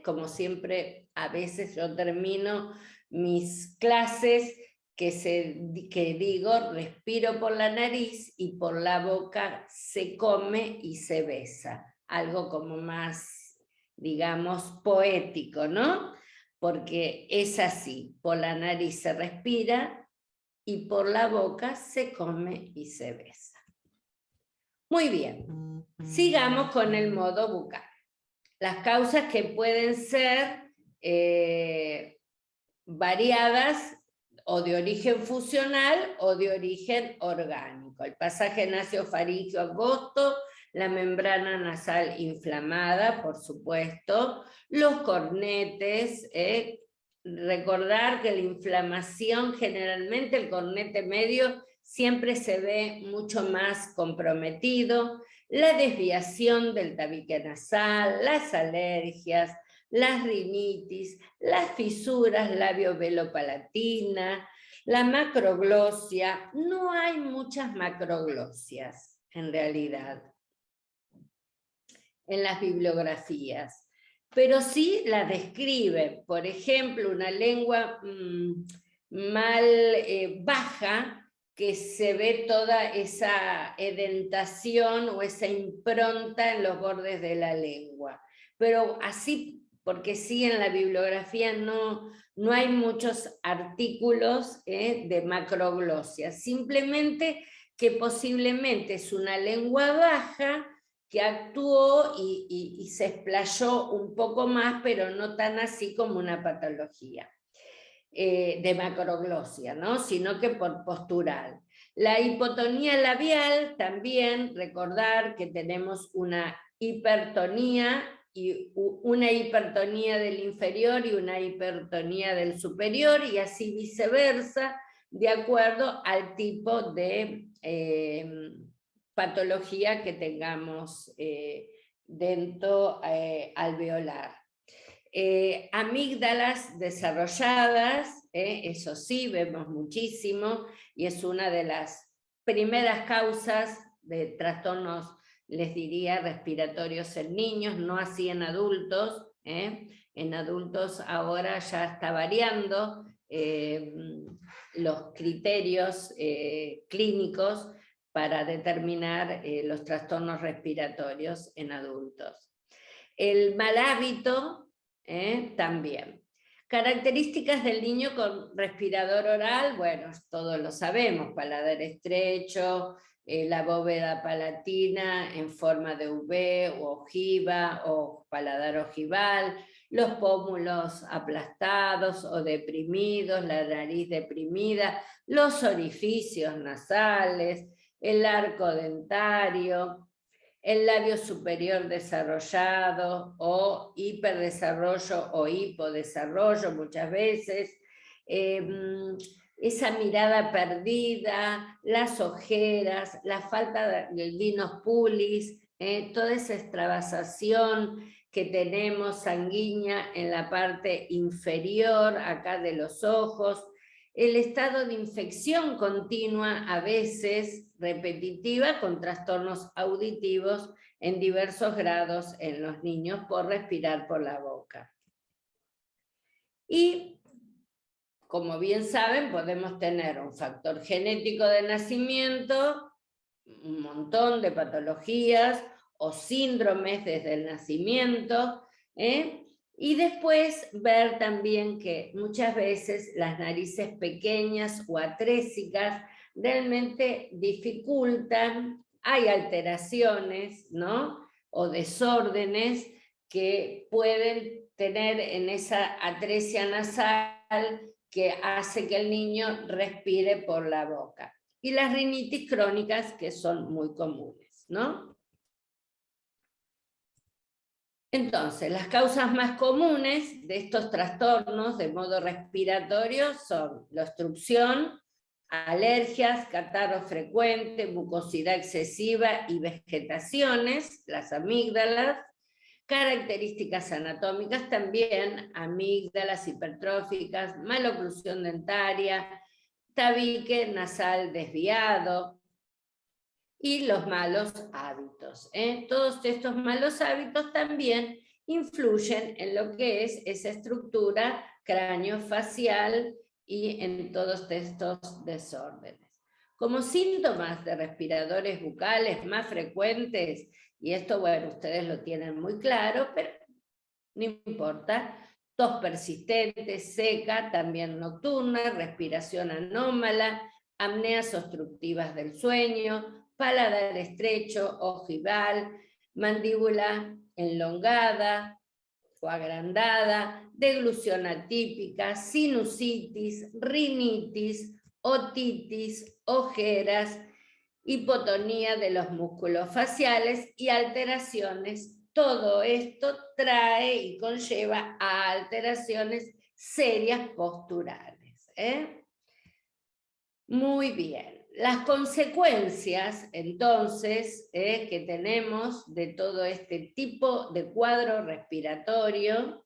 Como siempre, a veces yo termino mis clases que digo, respiro por la nariz y por la boca se come y se besa. Algo como más, digamos, poético, ¿no? Porque es así, por la nariz se respira y por la boca se come y se besa. Muy bien, sigamos con el modo bucal. Las causas que pueden ser variadas o de origen funcional o de origen orgánico. El pasaje nasofaríngeo angosto, la membrana nasal inflamada, por supuesto, los cornetes, recordar que la inflamación, generalmente el cornete medio siempre se ve mucho más comprometido, la desviación del tabique nasal, las alergias, las rinitis, las fisuras labio-velopalatina, la macroglosia. No hay muchas macroglosias, en realidad, en las bibliografías, pero sí las describe. Por ejemplo, una lengua mal baja, que se ve toda esa edentación o esa impronta en los bordes de la lengua. Pero así, porque sí en la bibliografía no hay muchos artículos de macroglosia, simplemente que posiblemente es una lengua baja que actuó y se explayó un poco más, pero no tan así como una patología de macroglosia, ¿no? Sino que por postural. La hipotonía labial también, recordar que tenemos una hipertonía del inferior y una hipertonía del superior, y así viceversa, de acuerdo al tipo de patología que tengamos dentro alveolar. Amígdalas desarrolladas, eso sí, vemos muchísimo, y es una de las primeras causas de trastornos, les diría, respiratorios en niños, no así en adultos. En adultos ahora ya está variando los criterios clínicos, para determinar los trastornos respiratorios en adultos. El mal hábito también. Características del niño con respirador oral, bueno, todos lo sabemos, paladar estrecho, la bóveda palatina en forma de V o ojiva o paladar ojival, los pómulos aplastados o deprimidos, la nariz deprimida, los orificios nasales, el arco dentario, el labio superior desarrollado o hiperdesarrollo o hipodesarrollo muchas veces, esa mirada perdida, las ojeras, la falta del vinus pulis, toda esa extravasación que tenemos sanguínea en la parte inferior, acá de los ojos, el estado de infección continua, a veces repetitiva, con trastornos auditivos en diversos grados en los niños por respirar por la boca. Y, como bien saben, podemos tener un factor genético de nacimiento, un montón de patologías o síndromes desde el nacimiento, y después ver también que muchas veces las narices pequeñas o atrésicas realmente dificultan, hay alteraciones, ¿no? O desórdenes que pueden tener en esa atresia nasal que hace que el niño respire por la boca. Y las rinitis crónicas, que son muy comunes, ¿no? Entonces, las causas más comunes de estos trastornos de modo respiratorio son la obstrucción, alergias, catarro frecuente, mucosidad excesiva y vegetaciones, las amígdalas, características anatómicas también, amígdalas hipertróficas, maloclusión dentaria, tabique nasal desviado y los malos hábitos. Todos estos malos hábitos también influyen en lo que es esa estructura craneofacial y en todos estos desórdenes. Como síntomas de respiradores bucales más frecuentes, y esto, bueno, ustedes lo tienen muy claro, pero no importa, tos persistente, seca, también nocturna, respiración anómala, apneas obstructivas del sueño, paladar estrecho, ojival, mandíbula enlongada o agrandada, deglución atípica, sinusitis, rinitis, otitis, ojeras, hipotonía de los músculos faciales y alteraciones. Todo esto trae y conlleva a alteraciones serias posturales. Muy bien. Las consecuencias, entonces, que tenemos de todo este tipo de cuadro respiratorio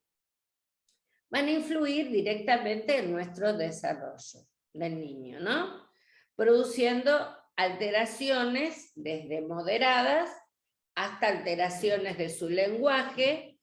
van a influir directamente en nuestro desarrollo del niño, ¿no? Produciendo alteraciones desde moderadas hasta alteraciones de su lenguaje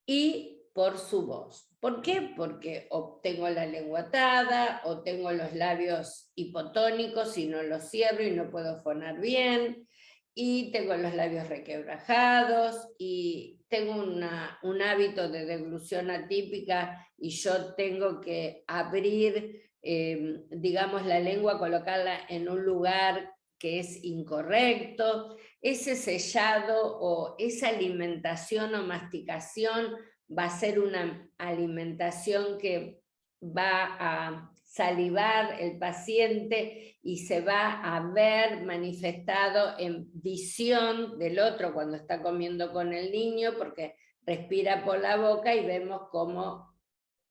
y por su voz. ¿Por qué? Porque o tengo la lengua atada, o tengo los labios hipotónicos y no los cierro y no puedo fonar bien, y tengo los labios requebrajados, y tengo un hábito de deglución atípica y yo tengo que abrir, digamos, la lengua, colocarla en un lugar que es incorrecto. Ese sellado o esa alimentación o masticación va a ser una alimentación que va a salivar el paciente y se va a ver manifestado en visión del otro cuando está comiendo con el niño, porque respira por la boca y vemos cómo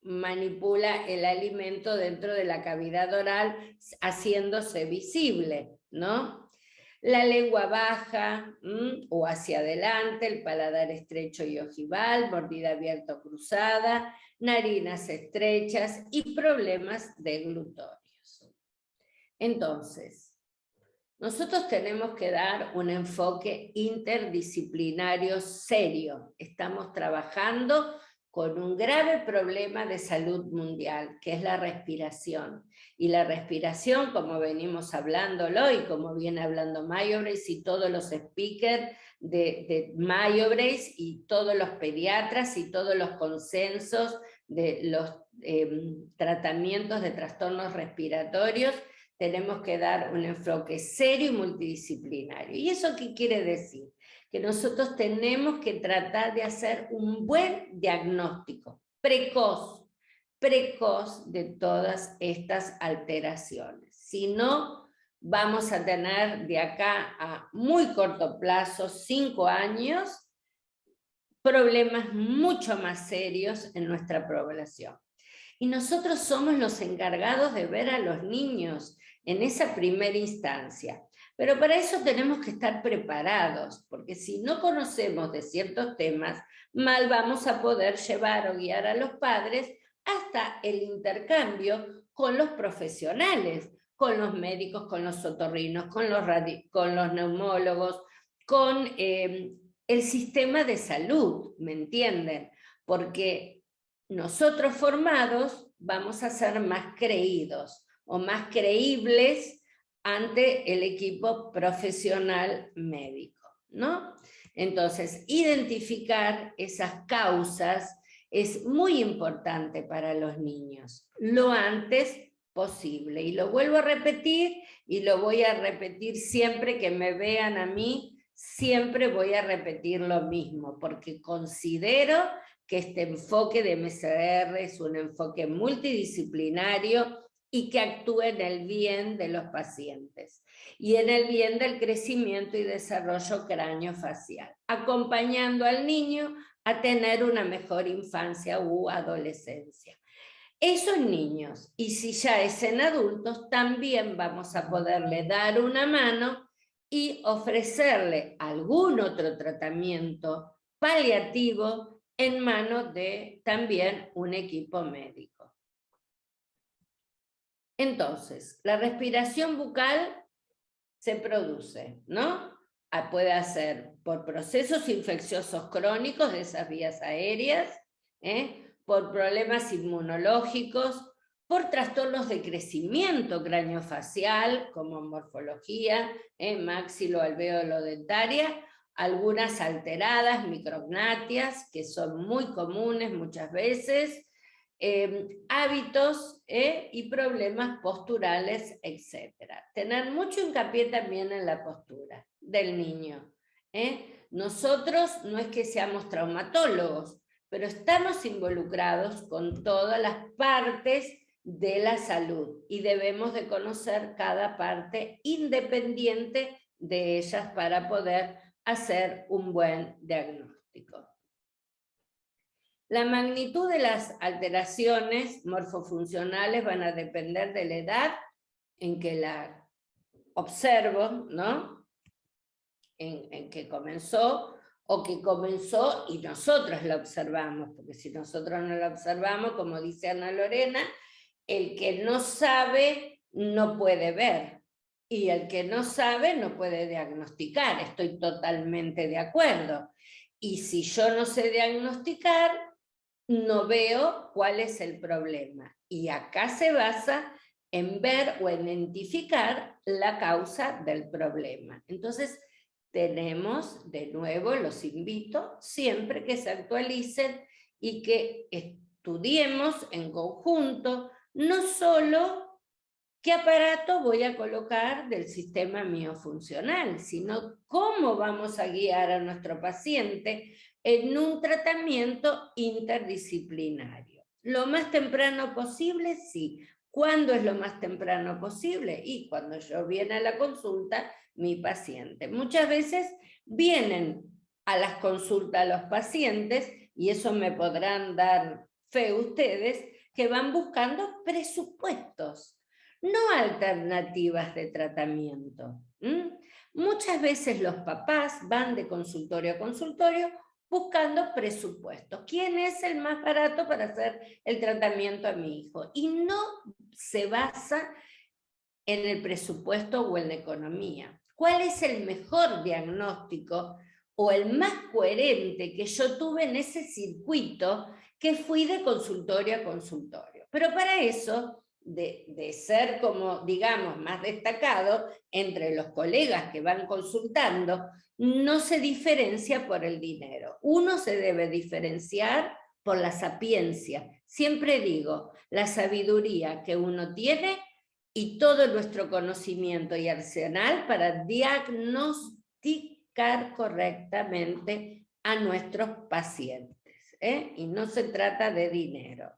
manipula el alimento dentro de la cavidad oral haciéndose visible, ¿no? La lengua baja o hacia adelante, el paladar estrecho y ojival, mordida abierta o cruzada, narinas estrechas y problemas deglutorios. Entonces, nosotros tenemos que dar un enfoque interdisciplinario serio. Estamos trabajando con un grave problema de salud mundial, que es la respiración. Y la respiración, como venimos hablándolo y como viene hablando Mayo-Brace y todos los speakers de Mayo-Brace y todos los pediatras y todos los consensos de los tratamientos de trastornos respiratorios, tenemos que dar un enfoque serio y multidisciplinario. ¿Y eso qué quiere decir? Que nosotros tenemos que tratar de hacer un buen diagnóstico precoz de todas estas alteraciones. Si no, vamos a tener de acá a muy corto plazo, 5 años, problemas mucho más serios en nuestra población. Y nosotros somos los encargados de ver a los niños en esa primera instancia. Pero para eso tenemos que estar preparados, porque si no conocemos de ciertos temas, mal vamos a poder llevar o guiar a los padres hasta el intercambio con los profesionales, con los médicos, con los otorrinos, con los neumólogos, con el sistema de salud, ¿me entienden? Porque nosotros formados vamos a ser más creídos o más creíbles ante el equipo profesional médico, ¿no? Entonces, identificar esas causas es muy importante para los niños, lo antes posible. Y lo vuelvo a repetir, y lo voy a repetir siempre que me vean a mí, siempre voy a repetir lo mismo, porque considero que este enfoque de MCR es un enfoque multidisciplinario y que actúe en el bien de los pacientes y en el bien del crecimiento y desarrollo craneofacial, acompañando al niño a tener una mejor infancia u adolescencia. Eso en niños, y si ya es en adultos, también vamos a poderle dar una mano y ofrecerle algún otro tratamiento paliativo en manos de también un equipo médico. Entonces, la respiración bucal se produce, ¿no? Puede ser por procesos infecciosos crónicos de esas vías aéreas, por problemas inmunológicos, por trastornos de crecimiento craneofacial, como morfología, maxiloalveolo-dentaria, algunas alteradas, micrognatias, que son muy comunes muchas veces, hábitos y problemas posturales, etc. Tener mucho hincapié también en la postura del niño. Nosotros no es que seamos traumatólogos, pero estamos involucrados con todas las partes de la salud y debemos de conocer cada parte independiente de ellas para poder hacer un buen diagnóstico. La magnitud de las alteraciones morfofuncionales van a depender de la edad en que la observo, ¿no? En que comenzó o que comenzó y nosotros la observamos, porque si nosotros no la observamos, como dice Ana Lorena, el que no sabe no puede ver y el que no sabe no puede diagnosticar. Estoy totalmente de acuerdo. Y si yo no sé diagnosticar, no veo cuál es el problema. Y acá se basa en ver o identificar la causa del problema. Entonces, tenemos, de nuevo, los invito siempre que se actualicen y que estudiemos en conjunto, no solo qué aparato voy a colocar del sistema miofuncional, sino cómo vamos a guiar a nuestro paciente en un tratamiento interdisciplinario. Lo más temprano posible, sí. ¿Cuándo es lo más temprano posible? Y cuando yo viene a la consulta, mi paciente. Muchas veces vienen a las consultas los pacientes, y eso me podrán dar fe ustedes, que van buscando presupuestos, no alternativas de tratamiento. Muchas veces los papás van de consultorio a consultorio buscando presupuestos. ¿Quién es el más barato para hacer el tratamiento a mi hijo? Y no se basa en el presupuesto o en la economía. ¿Cuál es el mejor diagnóstico o el más coherente que yo tuve en ese circuito que fui de consultorio a consultorio. Pero para eso, de ser como, digamos, más destacado entre los colegas que van consultando, no se diferencia por el dinero. Uno se debe diferenciar por la sapiencia. Siempre digo, la sabiduría que uno tiene y todo nuestro conocimiento y arsenal para diagnosticar correctamente a nuestros pacientes. Y no se trata de dinero.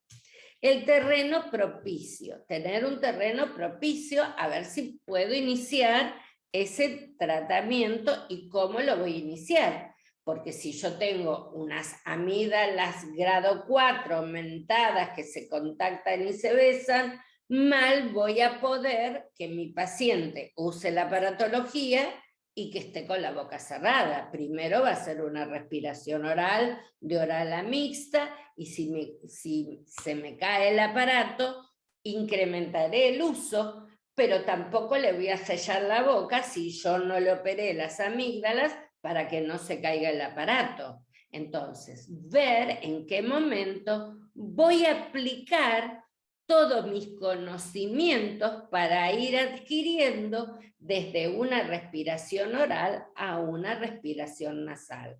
El terreno propicio, tener un terreno propicio, a ver si puedo iniciar ese tratamiento y cómo lo voy a iniciar. Porque si yo tengo unas amígdalas grado 4 aumentadas que se contactan y se besan, mal voy a poder que mi paciente use la aparatología y que esté con la boca cerrada. Primero va a ser una respiración oral, de oral a mixta, y si se me cae el aparato, incrementaré el uso, pero tampoco le voy a sellar la boca si yo no le operé las amígdalas para que no se caiga el aparato. Entonces, ver en qué momento voy a aplicar todos mis conocimientos para ir adquiriendo desde una respiración oral a una respiración nasal.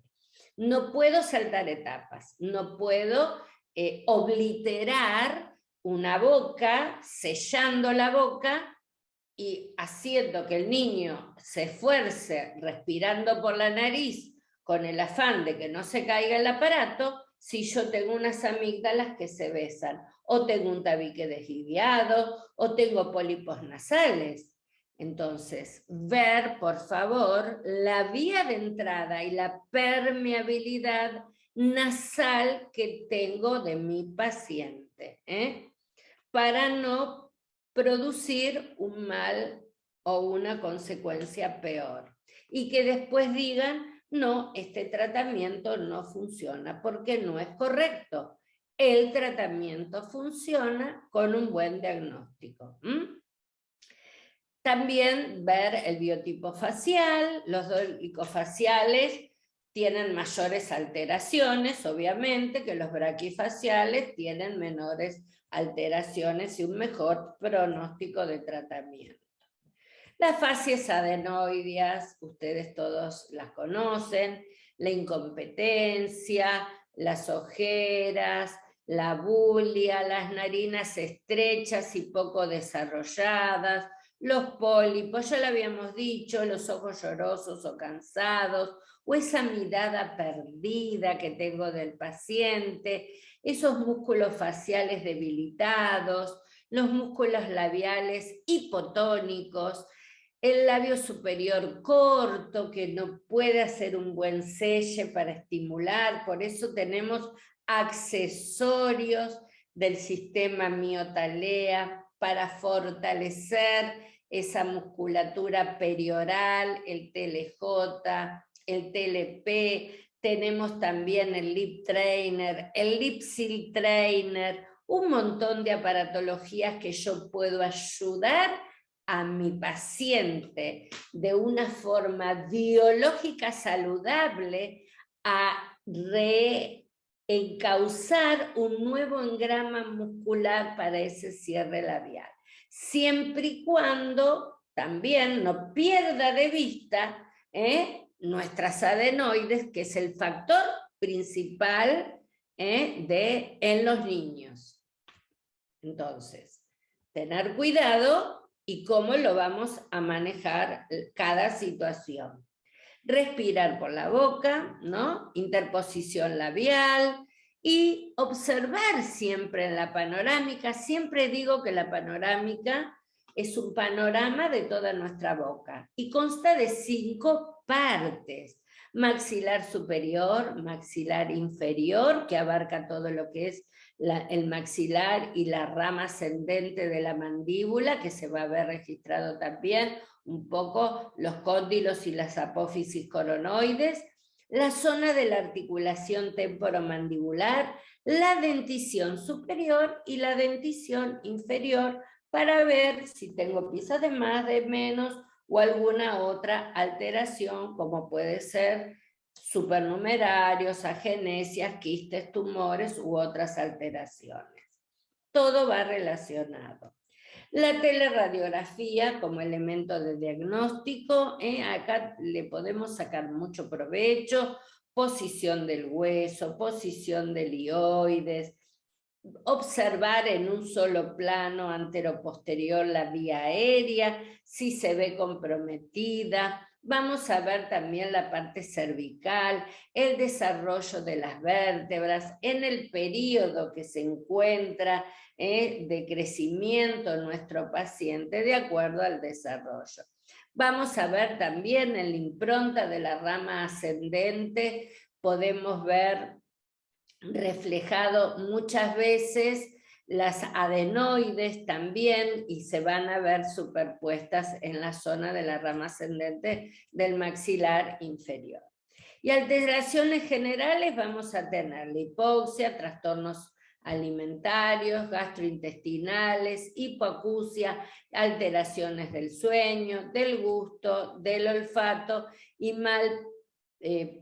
No puedo saltar etapas, no puedo obliterar una boca, sellando la boca y haciendo que el niño se esfuerce respirando por la nariz con el afán de que no se caiga el aparato, si yo tengo unas amígdalas que se besan, o tengo un tabique desviado, o tengo pólipos nasales. Entonces, ver, por favor, la vía de entrada y la permeabilidad nasal que tengo de mi paciente, para no producir un mal o una consecuencia peor. Y que después digan, no, este tratamiento no funciona, porque no es correcto. El tratamiento funciona con un buen diagnóstico. También ver el biotipo facial. Los dólicos faciales tienen mayores alteraciones, obviamente, que los braquifaciales tienen menores alteraciones y un mejor pronóstico de tratamiento. Las facies adenoideas, ustedes todos las conocen, la incompetencia, las ojeras, la bulia, las narinas estrechas y poco desarrolladas, los pólipos, ya lo habíamos dicho, los ojos llorosos o cansados, o esa mirada perdida que tengo del paciente, esos músculos faciales debilitados, los músculos labiales hipotónicos, el labio superior corto que no puede hacer un buen selle para estimular, por eso tenemos accesorios del sistema miotalea para fortalecer esa musculatura perioral, el TLJ, el TLP, tenemos también el Lip Trainer, el Lip Seal Trainer, un montón de aparatologías que yo puedo ayudar a mi paciente de una forma biológica saludable a reencauzar un nuevo engrama muscular para ese cierre labial. Siempre y cuando también no pierda de vista nuestras adenoides, que es el factor principal en los niños. Entonces, tener cuidado y cómo lo vamos a manejar cada situación. Respirar por la boca, ¿no? Interposición labial y observar siempre en la panorámica. Siempre digo que la panorámica es un panorama de toda nuestra boca y consta de 5 partes. Maxilar superior, maxilar inferior, que abarca todo lo que es el maxilar y la rama ascendente de la mandíbula, que se va a ver registrado también un poco los cóndilos y las apófisis coronoides, la zona de la articulación temporomandibular, la dentición superior y la dentición inferior, para ver si tengo piezas de más, de menos, o alguna otra alteración, como puede ser supernumerarios, agenesias, quistes, tumores u otras alteraciones. Todo va relacionado. La teleradiografía como elemento de diagnóstico, acá le podemos sacar mucho provecho, posición del hueso, posición del hioides, observar en un solo plano antero-posterior la vía aérea, si se ve comprometida. Vamos a ver también la parte cervical, el desarrollo de las vértebras en el periodo que se encuentra de crecimiento en nuestro paciente de acuerdo al desarrollo. Vamos a ver también en la impronta de la rama ascendente, podemos ver reflejado muchas veces las adenoides también, y se van a ver superpuestas en la zona de la rama ascendente del maxilar inferior. Y alteraciones generales vamos a tener la hipoxia, trastornos alimentarios, gastrointestinales, hipoacusia, alteraciones del sueño, del gusto, del olfato y mal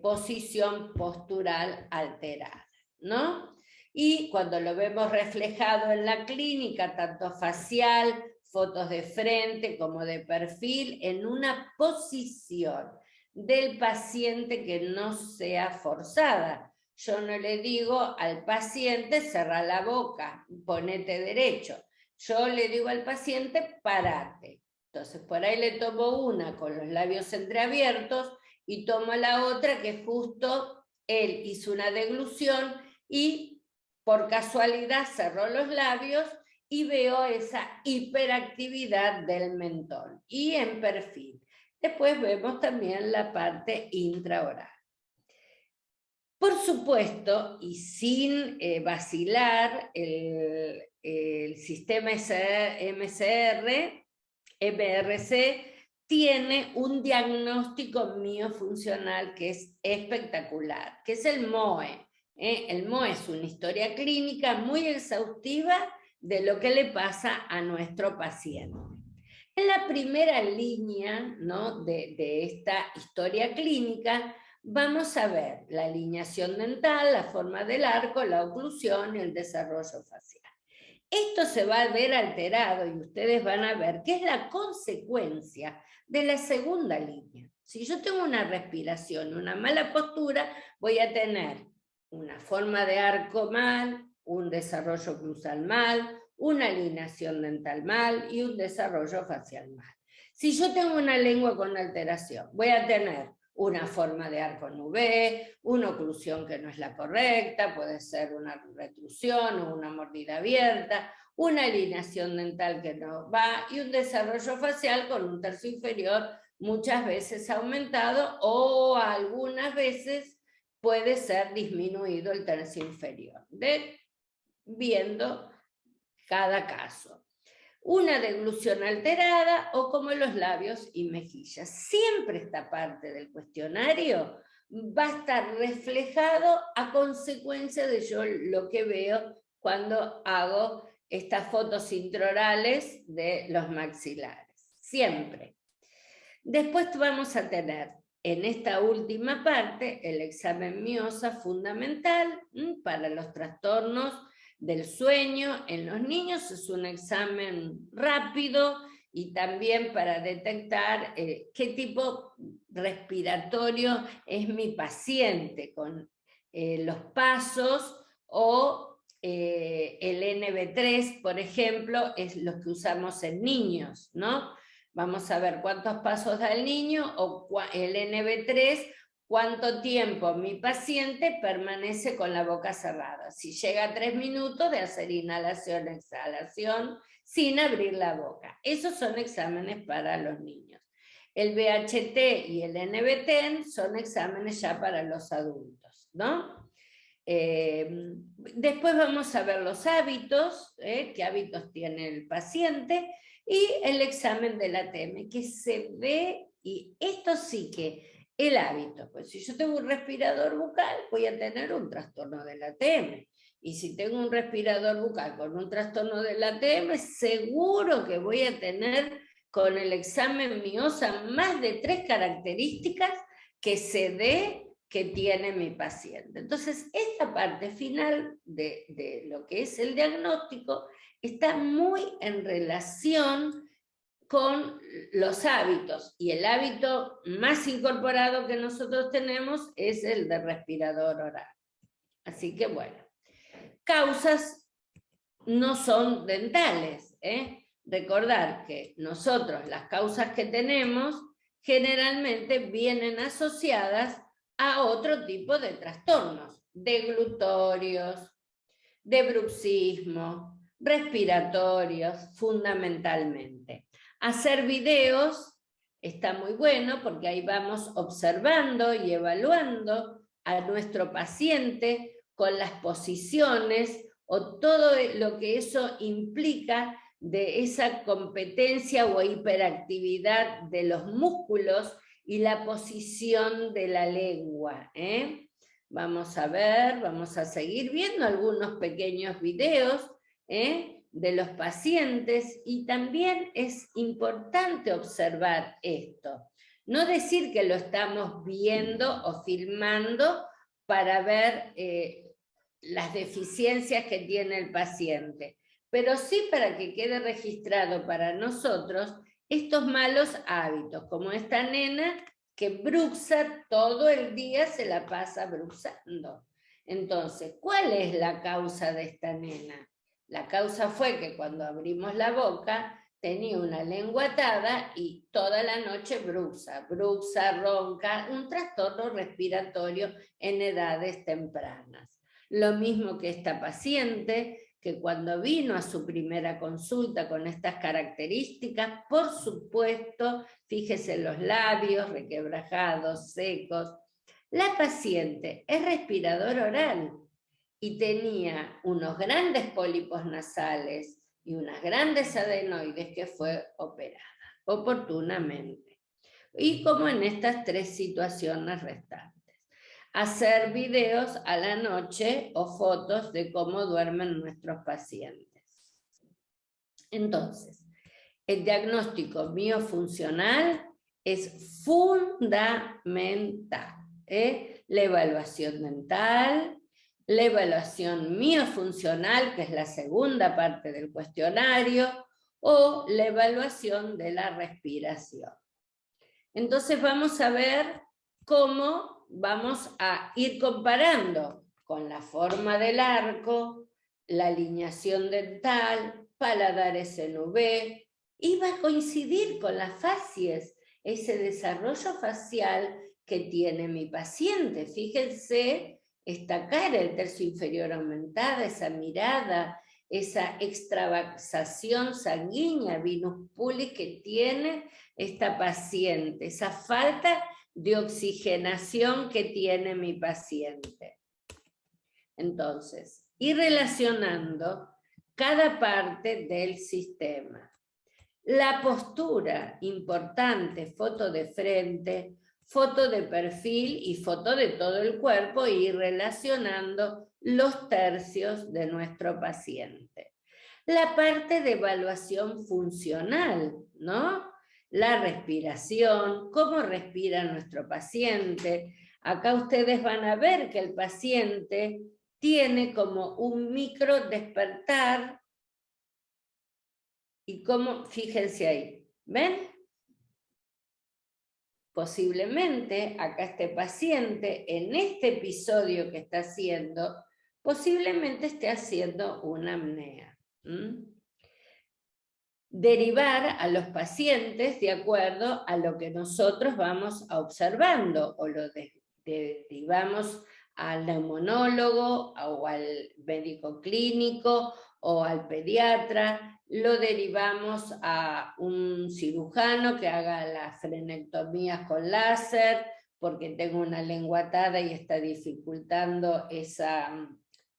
posición postural alterada, ¿no? Y cuando lo vemos reflejado en la clínica, tanto facial, fotos de frente como de perfil, en una posición del paciente que no sea forzada. Yo no le digo al paciente cerra la boca, ponete derecho. Yo le digo al paciente parate. Entonces por ahí le tomo una con los labios entreabiertos y tomo la otra que justo él hizo una deglución y por casualidad cerró los labios y veo esa hiperactividad del mentón y en perfil. Después vemos también la parte intraoral. Por supuesto, y sin vacilar, el sistema MRC tiene un diagnóstico miofuncional que es espectacular, que es el MOE. El MOE es una historia clínica muy exhaustiva de lo que le pasa a nuestro paciente. En la primera línea, ¿no?, de esta historia clínica, vamos a ver la alineación dental, la forma del arco, la oclusión y el desarrollo facial. Esto se va a ver alterado y ustedes van a ver que es la consecuencia de la segunda línea. Si yo tengo una respiración, una mala postura, voy a tener una forma de arco mal, un desarrollo oclusal mal, una alineación dental mal y un desarrollo facial mal. Si yo tengo una lengua con alteración, voy a tener una forma de arco en V, una oclusión que no es la correcta, puede ser una retrusión o una mordida abierta, una alineación dental que no va y un desarrollo facial con un tercio inferior muchas veces aumentado o algunas veces puede ser disminuido el tercio inferior, viendo cada caso. Una deglución alterada o como los labios y mejillas. Siempre esta parte del cuestionario va a estar reflejado a consecuencia de yo lo que veo cuando hago estas fotos intraorales de los maxilares. Siempre. Después vamos a tener en esta última parte el examen miosa fundamental para los trastornos del sueño en los niños. Es un examen rápido y también para detectar qué tipo respiratorio es mi paciente con los pasos o el NB3, por ejemplo, es lo que usamos en niños, ¿no? Vamos a ver cuántos pasos da el niño o el NB3, cuánto tiempo mi paciente permanece con la boca cerrada. Si llega a 3 minutos de hacer inhalación, exhalación, sin abrir la boca. Esos son exámenes para los niños. El BHT y el NB10 son exámenes ya para los adultos, ¿no? Después vamos a ver los hábitos, qué hábitos tiene el paciente, y el examen del ATM, que se ve, y esto sí que el hábito, pues si yo tengo un respirador bucal, voy a tener un trastorno del ATM. Y si tengo un respirador bucal con un trastorno del ATM, seguro que voy a tener con el examen miosa más de 3 características que se dé que tiene mi paciente. Entonces, esta parte final de lo que es el diagnóstico está muy en relación con los hábitos, y el hábito más incorporado que nosotros tenemos es el de respirador oral. Así que bueno, causas no son dentales, ¿eh? Recordar que nosotros las causas que tenemos generalmente vienen asociadas a otro tipo de trastornos, deglutorios, de bruxismo, respiratorios, fundamentalmente. Hacer videos está muy bueno porque ahí vamos observando y evaluando a nuestro paciente con las posiciones o todo lo que eso implica de esa competencia o hiperactividad de los músculos y la posición de la lengua, ¿eh? Vamos a ver, vamos a seguir viendo algunos pequeños videos de los pacientes, y también es importante observar esto. No decir que lo estamos viendo o filmando para ver las deficiencias que tiene el paciente, pero sí para que quede registrado para nosotros estos malos hábitos, como esta nena que bruxa todo el día, se la pasa bruxando. Entonces, ¿cuál es la causa de esta nena? La causa fue que cuando abrimos la boca tenía una lengua atada y toda la noche bruxa, ronca, un trastorno respiratorio en edades tempranas. Lo mismo que esta paciente, que cuando vino a su primera consulta con estas características, por supuesto, fíjese los labios requebrajados, secos. La paciente es respirador oral y tenía unos grandes pólipos nasales y unas grandes adenoides que fue operada oportunamente. Y como en estas tres situaciones restantes. Hacer videos a la noche o fotos de cómo duermen nuestros pacientes. Entonces, el diagnóstico miofuncional es fundamental. La evaluación dental, la evaluación miofuncional, que es la segunda parte del cuestionario, o la evaluación de la respiración. Entonces vamos a ver cómo vamos a ir comparando con la forma del arco, la alineación dental, paladares SNV, y va a coincidir con las facies, ese desarrollo facial que tiene mi paciente. Fíjense esta cara, el tercio inferior aumentada, esa mirada, esa extravasación sanguínea, venus pullis que tiene esta paciente, esa falta de oxigenación que tiene mi paciente. Entonces, ir relacionando cada parte del sistema. La postura, importante, foto de frente, foto de perfil y foto de todo el cuerpo, y ir relacionando los tercios de nuestro paciente. La parte de evaluación funcional, ¿no? La respiración, cómo respira nuestro paciente. Acá ustedes van a ver que el paciente tiene como un micro despertar, y cómo, fíjense ahí, ¿ven? Posiblemente acá este paciente, en este episodio que está haciendo, posiblemente esté haciendo una apnea. Derivar a los pacientes de acuerdo a lo que nosotros vamos observando, o lo derivamos al neumonólogo o al médico clínico o al pediatra, lo derivamos a un cirujano que haga las frenectomías con láser porque tengo una lengua atada y está dificultando esa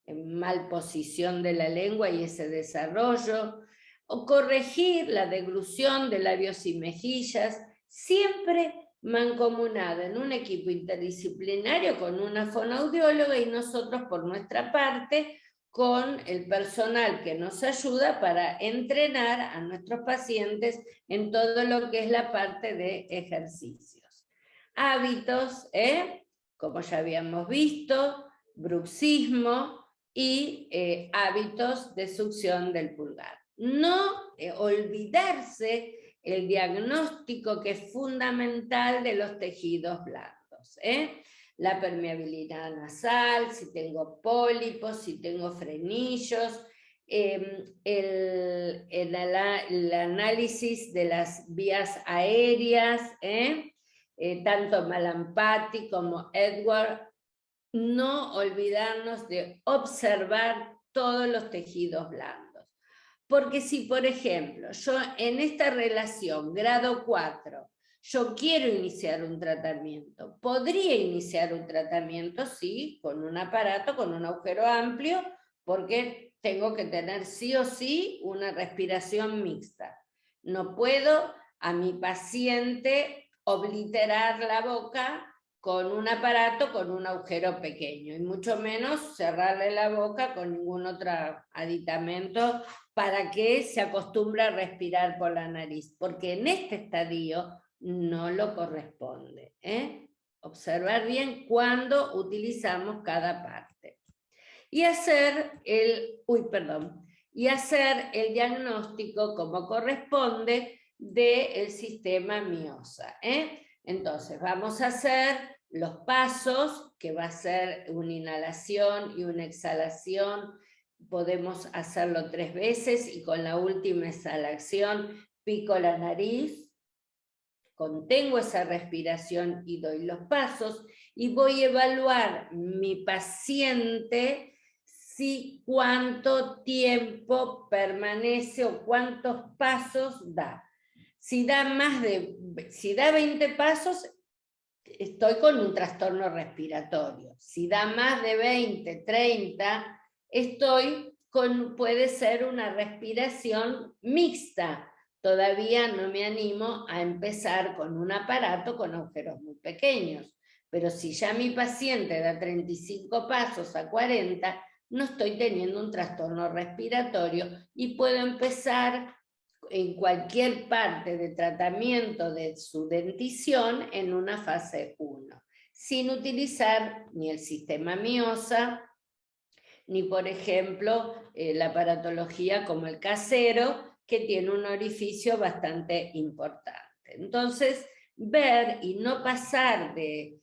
malposición de la lengua y ese desarrollo, o corregir la deglución de labios y mejillas, siempre mancomunada en un equipo interdisciplinario con una fonoaudióloga y nosotros por nuestra parte con el personal que nos ayuda para entrenar a nuestros pacientes en todo lo que es la parte de ejercicios. Hábitos, como ya habíamos visto, bruxismo y hábitos de succión del pulgar. No olvidarse el diagnóstico que es fundamental de los tejidos blandos. La permeabilidad nasal, si tengo pólipos, si tengo frenillos, el análisis de las vías aéreas, tanto Malampati como Edward, no olvidarnos de observar todos los tejidos blandos. Porque si, por ejemplo, yo en esta relación, grado 4, yo quiero iniciar un tratamiento, podría iniciar un tratamiento, sí, con un aparato, con un agujero amplio, porque tengo que tener sí o sí una respiración mixta. No puedo a mi paciente obliterar la boca con un aparato con un agujero pequeño, y mucho menos cerrarle la boca con ningún otro aditamento para que se acostumbre a respirar por la nariz, porque en este estadio no lo corresponde. Observar bien cuándo utilizamos cada parte. Y hacer el diagnóstico como corresponde del sistema miosa. Entonces vamos a hacer los pasos, que va a ser una inhalación y una exhalación. Podemos hacerlo 3 veces y con la última exhalación pico la nariz, contengo esa respiración y doy los pasos, y voy a evaluar mi paciente si cuánto tiempo permanece o cuántos pasos da. Si da 20 pasos, estoy con un trastorno respiratorio. Si da más de 20, 30, puede ser una respiración mixta. Todavía no me animo a empezar con un aparato con agujeros muy pequeños. Pero si ya mi paciente da 35 pasos a 40, no estoy teniendo un trastorno respiratorio y puedo empezar en cualquier parte de tratamiento de su dentición en una fase 1, sin utilizar ni el sistema miosa, ni por ejemplo la aparatología como el casero, que tiene un orificio bastante importante. Entonces, ver y no pasar de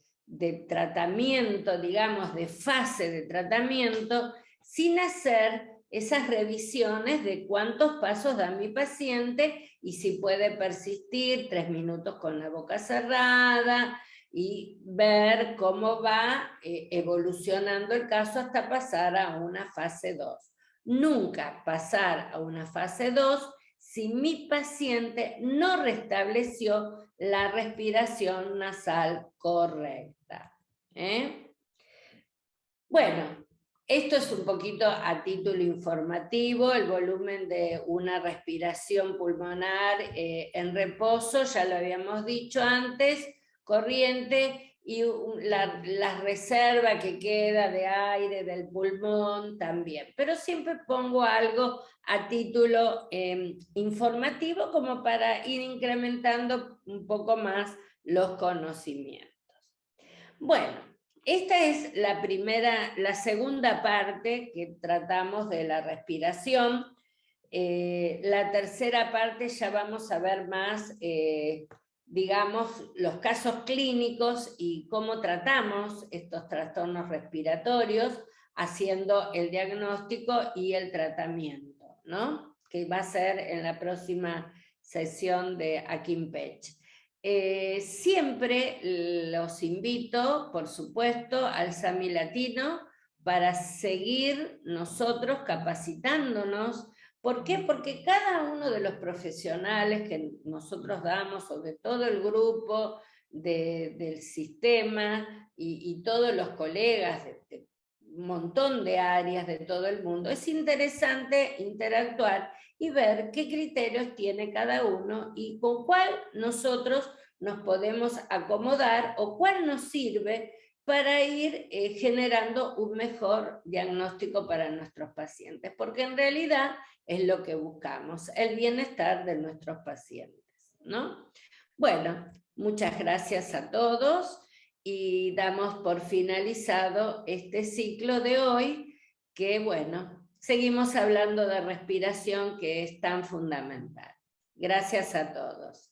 tratamiento, digamos, de fase de tratamiento, sin hacer esas revisiones de cuántos pasos da mi paciente y si puede persistir 3 minutos con la boca cerrada, y ver cómo va evolucionando el caso hasta pasar a una fase 2. Nunca pasar a una fase 2 si mi paciente no restableció la respiración nasal correcta. Bueno, esto es un poquito a título informativo, el volumen de una respiración pulmonar en reposo, ya lo habíamos dicho antes, corriente, y la reserva que queda de aire del pulmón también. Pero siempre pongo algo a título informativo como para ir incrementando un poco más los conocimientos. Bueno, esta es la segunda parte que tratamos de la respiración. La tercera parte ya vamos a ver más, digamos, los casos clínicos y cómo tratamos estos trastornos respiratorios, haciendo el diagnóstico y el tratamiento, ¿no? Que va a ser en la próxima sesión de Akinpech. Siempre los invito, por supuesto, al SAMI Latino para seguir nosotros capacitándonos. ¿Por qué? Porque cada uno de los profesionales que nosotros damos, sobre todo el grupo del sistema y todos los colegas de un montón de áreas de todo el mundo, es interesante interactuar y ver qué criterios tiene cada uno y con cuál nosotros nos podemos acomodar o cuál nos sirve para ir generando un mejor diagnóstico para nuestros pacientes, porque en realidad es lo que buscamos, el bienestar de nuestros pacientes, ¿no? Bueno, muchas gracias a todos y damos por finalizado este ciclo de hoy, que bueno, seguimos hablando de respiración, que es tan fundamental. Gracias a todos.